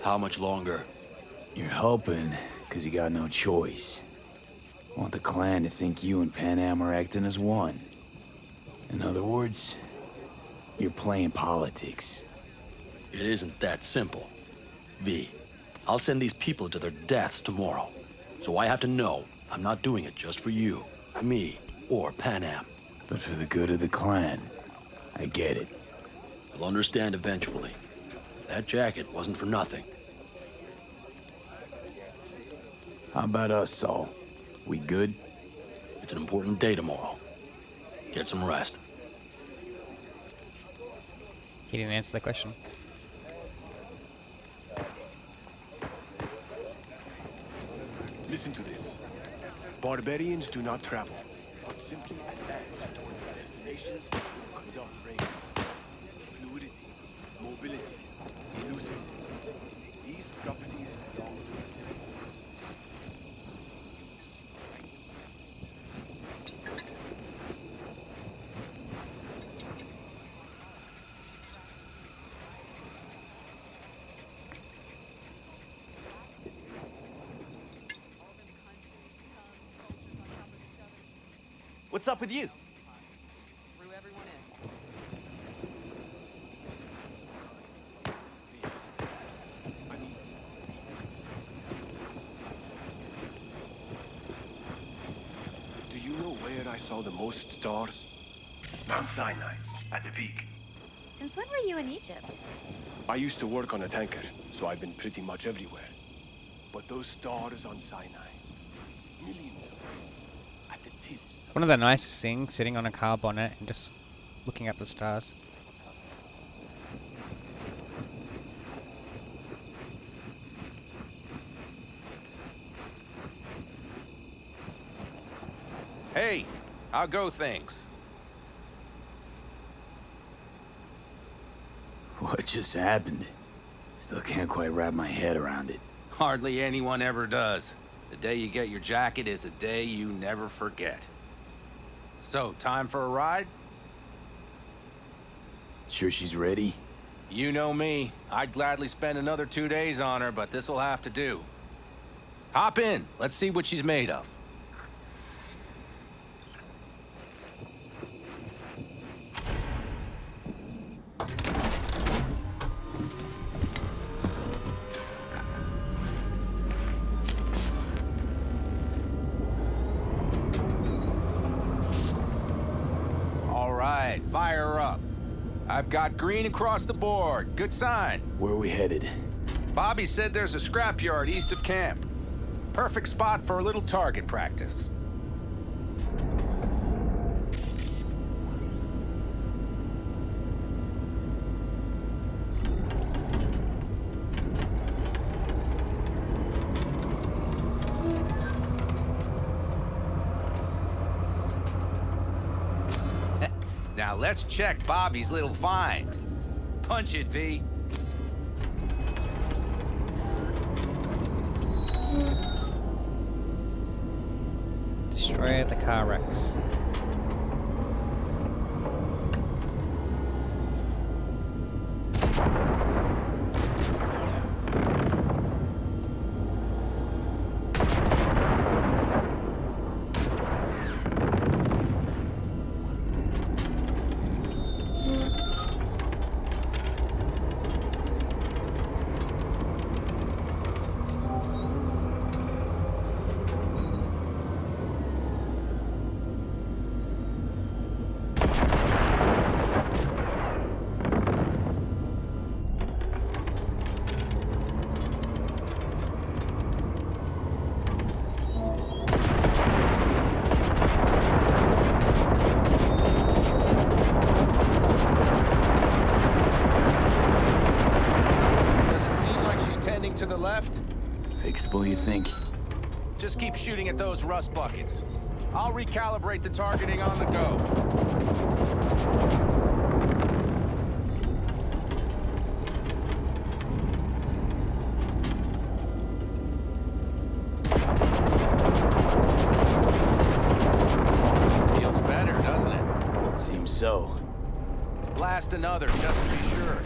How much longer?
You're hoping, because you got no choice. Want the clan to think you and Panem are acting as one. In other words, you're playing politics.
It isn't that simple. V, I'll send these people to their deaths tomorrow. So I have to know I'm not doing it just for you, me, or Panem.
But for the good of the clan, I get it.
You'll understand eventually. That jacket wasn't for nothing.
How about us, Saul? We good?
It's an important day tomorrow. Get some rest.
He didn't answer the question.
Listen to this. Barbarians do not travel, but simply advance toward their destinations to conduct raids. Fluidity, mobility, elusiveness. These properties belong to the city.
What's up with you?
Do you know where I saw the most stars? Mount Sinai, at the peak.
Since when were you in Egypt?
I used to work on a tanker, so I've been pretty much everywhere. But those stars on Sinai, millions of them, at the tips.
One of the nicest things, sitting on a car bonnet and just looking up the stars.
Hey, how go things?
What just happened? Still can't quite wrap my head around it.
Hardly anyone ever does. The day you get your jacket is a day you never forget. So, time for a ride?
Sure she's ready?
You know me. I'd gladly spend another 2 days on her, but this'll have to do. Hop in. Let's see what she's made of. Fire her up. I've got green across the board. Good sign.
Where are we headed?
Bobby said there's a scrapyard east of camp. Perfect spot for a little target practice. Now let's check Bobby's little find. Punch it, V.
Destroy the car wrecks.
flexible, you think?
Just keep shooting at those rust buckets. I'll recalibrate the targeting on the go. Feels better, doesn't it?
Seems so.
Blast another, just to be sure.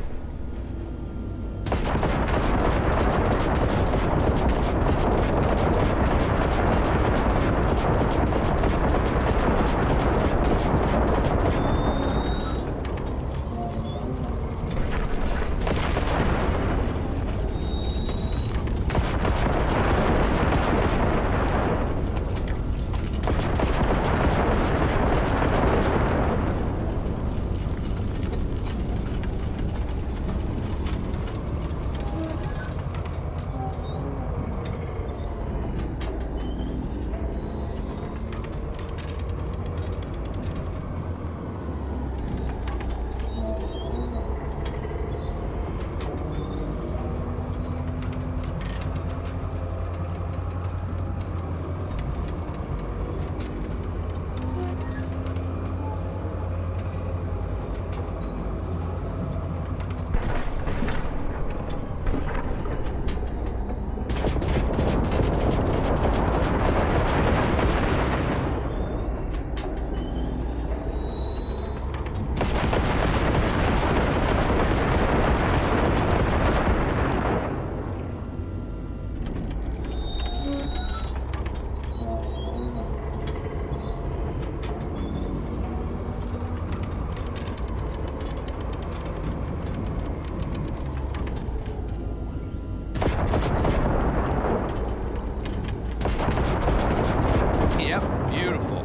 Yep, beautiful.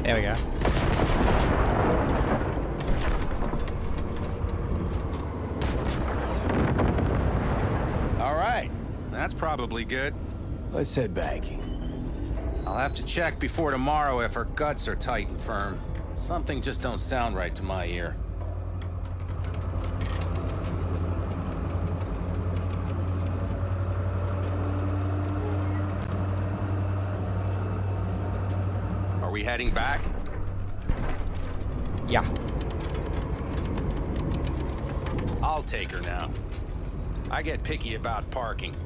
There we go.
All right, that's probably good.
Let's head back.
I'll have to check before tomorrow if her guts are tight and firm. Something just don't sound right to my ear. Are we heading back?
Yeah.
I'll take her now. I get picky about parking.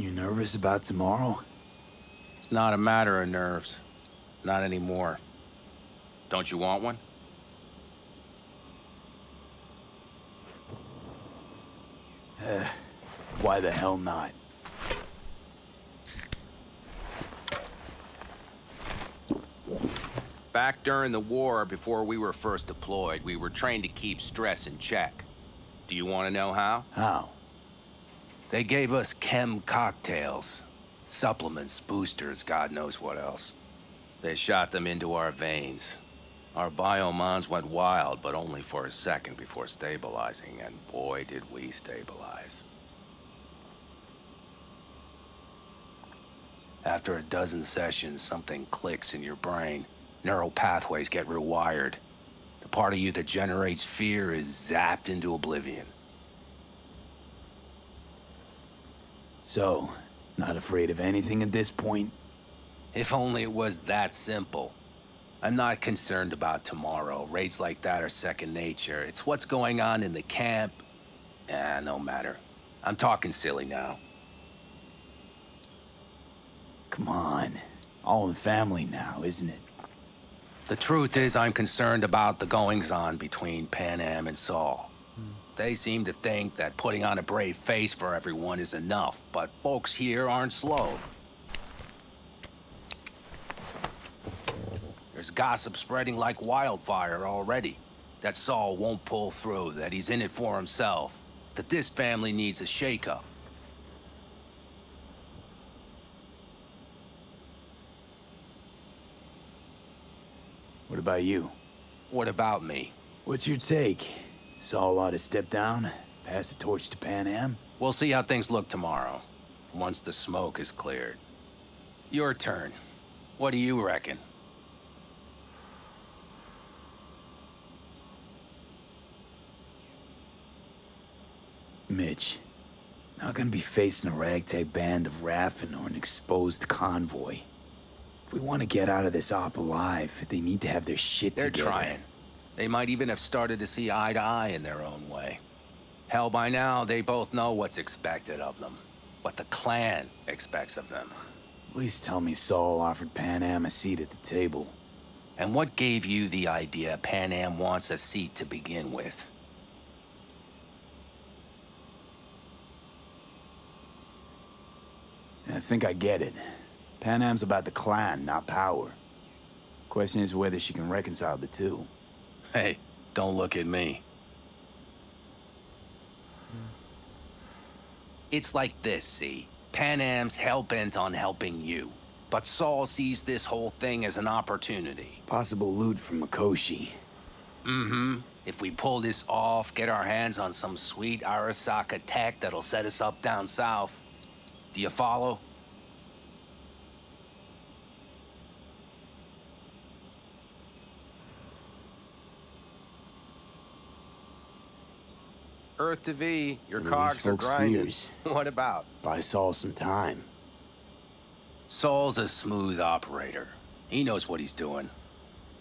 You nervous about tomorrow?
It's not a matter of nerves. Not anymore. Don't you want one?
Why the hell not?
Back during the war, before we were first deployed, we were trained to keep stress in check. Do you want to know how?
How?
They gave us chem cocktails. Supplements, boosters, God knows what else. They shot them into our veins. Our biomons went wild, but only for a second before stabilizing, and boy did we stabilize. After a dozen sessions, something clicks in your brain. Neural pathways get rewired. The part of you that generates fear is zapped into oblivion.
So, not afraid of anything at this point?
If only it was that simple. I'm not concerned about tomorrow. Raids like that are second nature. It's what's going on in the camp. No matter. I'm talking silly now.
Come on. All in the family now, isn't it?
The truth is, I'm concerned about the goings-on between Pan Am and Saul. They seem to think that putting on a brave face for everyone is enough, but folks here aren't slow. There's gossip spreading like wildfire already. That Saul won't pull through, that he's in it for himself, that this family needs a shakeup.
What about you?
What about me?
What's your take? Saul ought to step down, pass the torch to Pan Am?
We'll see how things look tomorrow, once the smoke is cleared. Your turn. What do you reckon?
Mitch, not gonna be facing a ragtag band of Raffen or an exposed convoy. If we want to get out of this op alive, they need to have their shit
They're
together.
trying. They might even have started to see eye to eye in their own way. Hell, by now, they both know what's expected of them. What the clan expects of them.
At least tell me Saul offered Pan Am a seat at the table.
And what gave you the idea Pan Am wants a seat to begin with?
I think I get it. Pan Am's about the clan, not power. Question is whether she can reconcile the two.
Hey, don't look at me. It's like this, see? Pan Am's hell-bent on helping you. But Saul sees this whole thing as an opportunity.
Possible loot from Mikoshi.
Mm-hmm. If we pull this off, get our hands on some sweet Arasaka tech that'll set us up down south. Do you follow? Earth to V, your
What are
cogs
these
are
folks'
grinding.
fears?
What about?
Buy Saul some time.
Saul's a smooth operator. He knows what he's doing.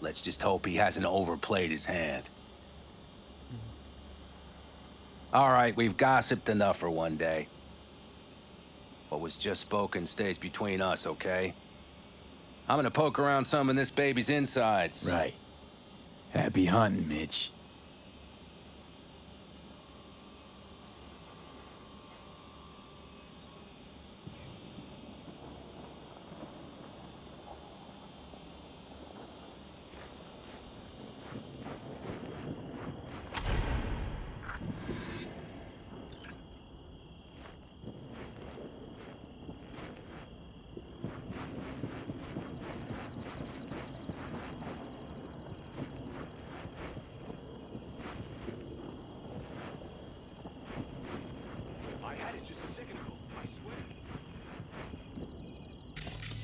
Let's just hope he hasn't overplayed his hand. All right, we've gossiped enough for one day. What was just spoken stays between us, okay? I'm gonna poke around some of this baby's insides.
Right. Happy hunting, Mitch.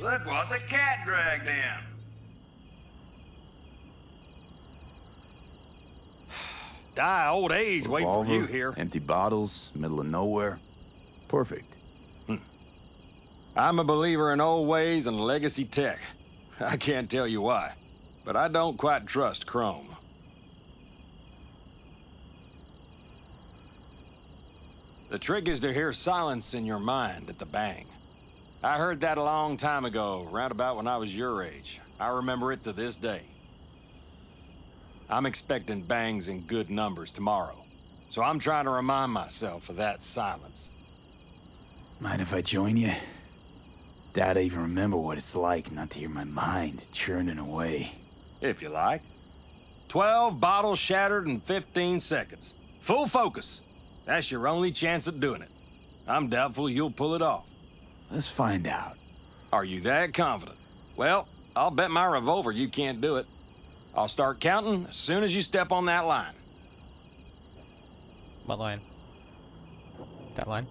Look what the cat dragged in. Die old age waiting for you here.
Empty bottles, middle of nowhere. Perfect.
I'm a believer in old ways and legacy tech. I can't tell you why, but I don't quite trust Chrome. The trick is to hear silence in your mind at the bang. I heard that a long time ago, round about when I was your age. I remember it to this day. I'm expecting bangs in good numbers tomorrow, so I'm trying to remind myself of that silence.
Mind if I join you? Doubt I even remember what it's like not to hear my mind churning away.
If you like. 12 bottles shattered in 15 seconds. Full focus. That's your only chance at doing it. I'm doubtful you'll pull it off.
Let's find out.
Are you that confident? Well, I'll bet my revolver you can't do it. I'll start counting as soon as you step on that line.
What line? That line?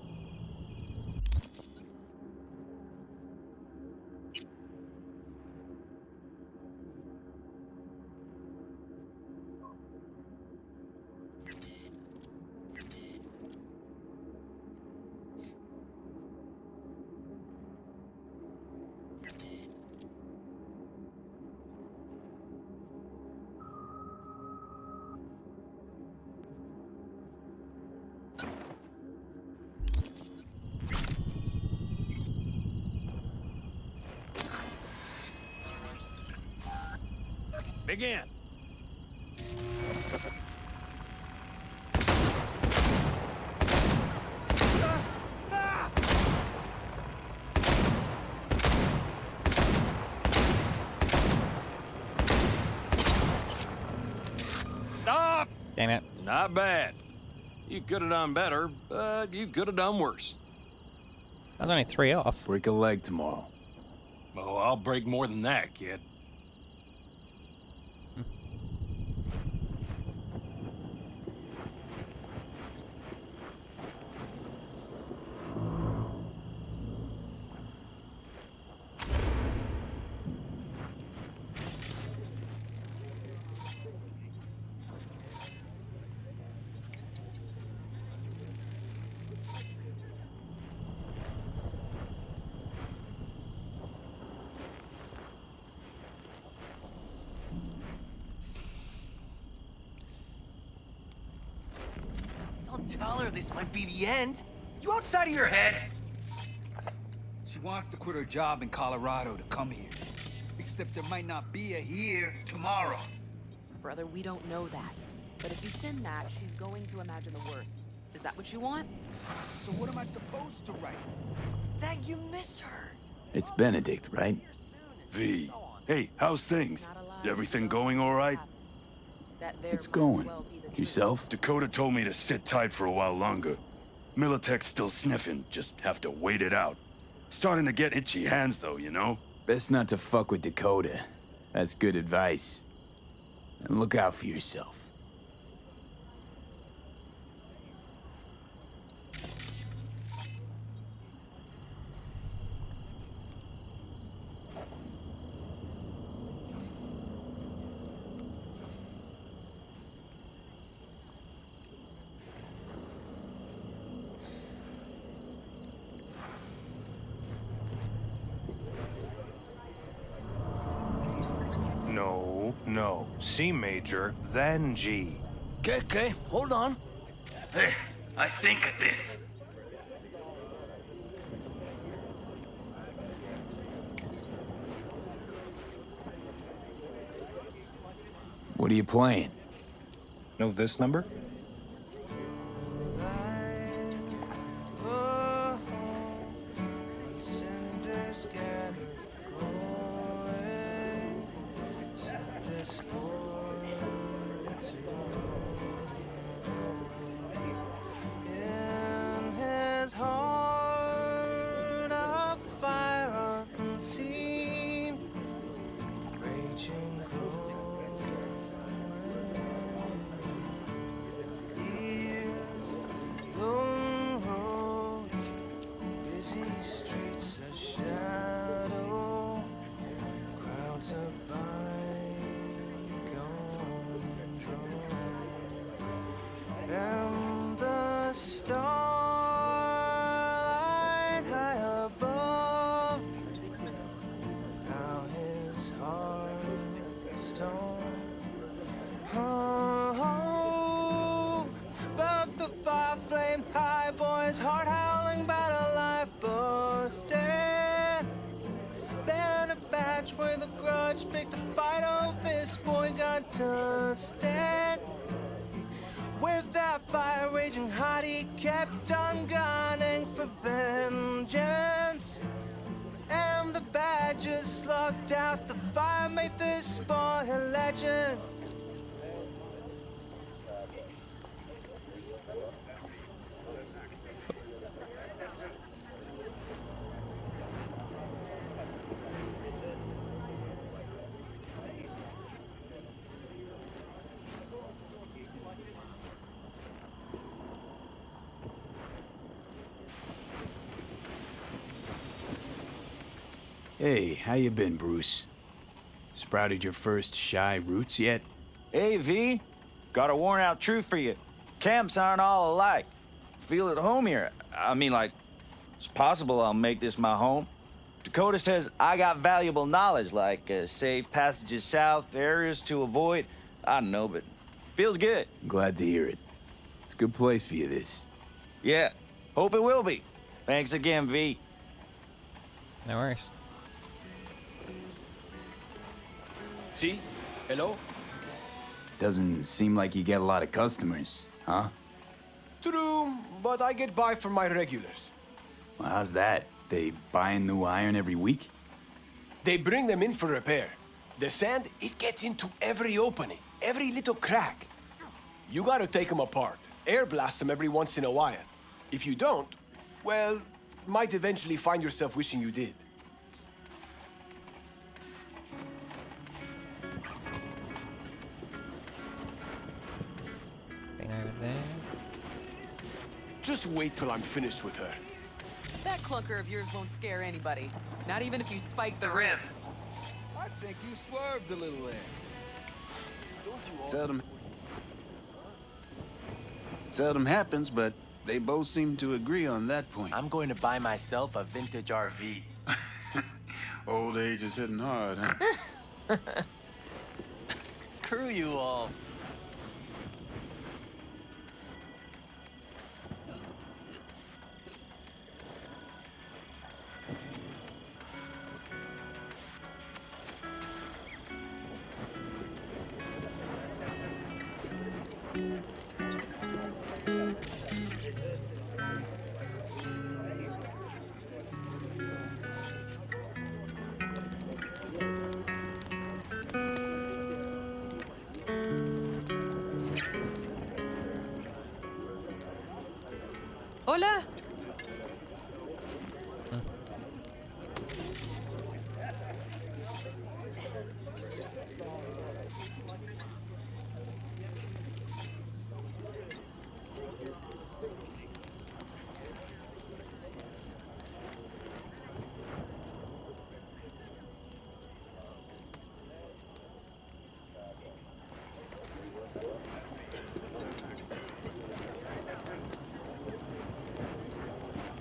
Begin. Stop!
Damn it.
Not bad. You could have done better, but you could have done worse.
I was only 3 off.
Break a leg tomorrow.
Oh, I'll break more than that, kid.
Don't tell her this might be the end. You outside of your head?
She wants to quit her job in Colorado to come here. Except there might not be a here tomorrow.
Brother, we don't know that. But if you send that, she's going to imagine the worst. Is that what you want?
So what am I supposed to write?
That you miss her.
It's Benedict, right?
V. Hey, how's things? Everything going all right?
It's going. Yourself?
Dakota told me to sit tight for a while longer. Militech's still sniffing, just have to wait it out. Starting to get itchy hands though, you know?
Best not to fuck with Dakota. That's good advice. And look out for yourself.
No. C major, then G.
Okay, hold on.
Hey, I think at this.
What are you playing?
Know this number?
attention!
Hey, how you been, Bruce? Sprouted your first shy roots yet?
Hey, V. Got a worn-out truth for you. Camps aren't all alike. Feel at home here. I mean, like, it's possible I'll make this my home. Dakota says I got valuable knowledge, like safe passages south, areas to avoid. I don't know, but feels good.
Glad to hear it. It's a good place for you, this.
Yeah, hope it will be. Thanks again, V.
No worries.
See? Hello?
Doesn't seem like you get a lot of customers, huh?
True, but I get by for my regulars.
Well, how's that? They buying new iron every week?
They bring them in for repair. The sand, it gets into every opening, every little crack. You gotta take them apart, air blast them every once in a while. If you don't, well, might eventually find yourself wishing you did.
Over there.
Just wait till I'm finished with her.
That clunker of yours won't scare anybody. Not even if you spike the rim.
I think you swerved a little there.
Seldom happens, but they both seem to agree on that point.
I'm going to buy myself a vintage RV.
Old age is hitting hard, huh?
Screw you all.
Hola.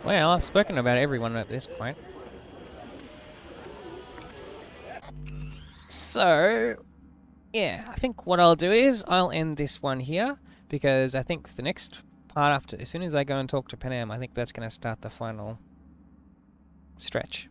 Well, I've spoken about everyone at this point. So, yeah, I think what I'll do is I'll end this one here, because I think the next part after, as soon as I go and talk to Panam, I think that's going to start the final stretch.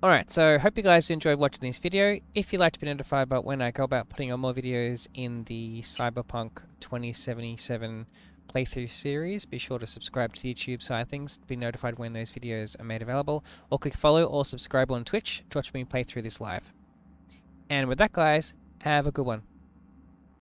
Alright, so hope you guys enjoyed watching this video. If you'd like to be notified about when I go about putting on more videos in the Cyberpunk 2077 playthrough series, be sure to subscribe to the YouTube side of things to be notified when those videos are made available, or click follow or subscribe on Twitch to watch me play through this live. And with that, guys, have a good one.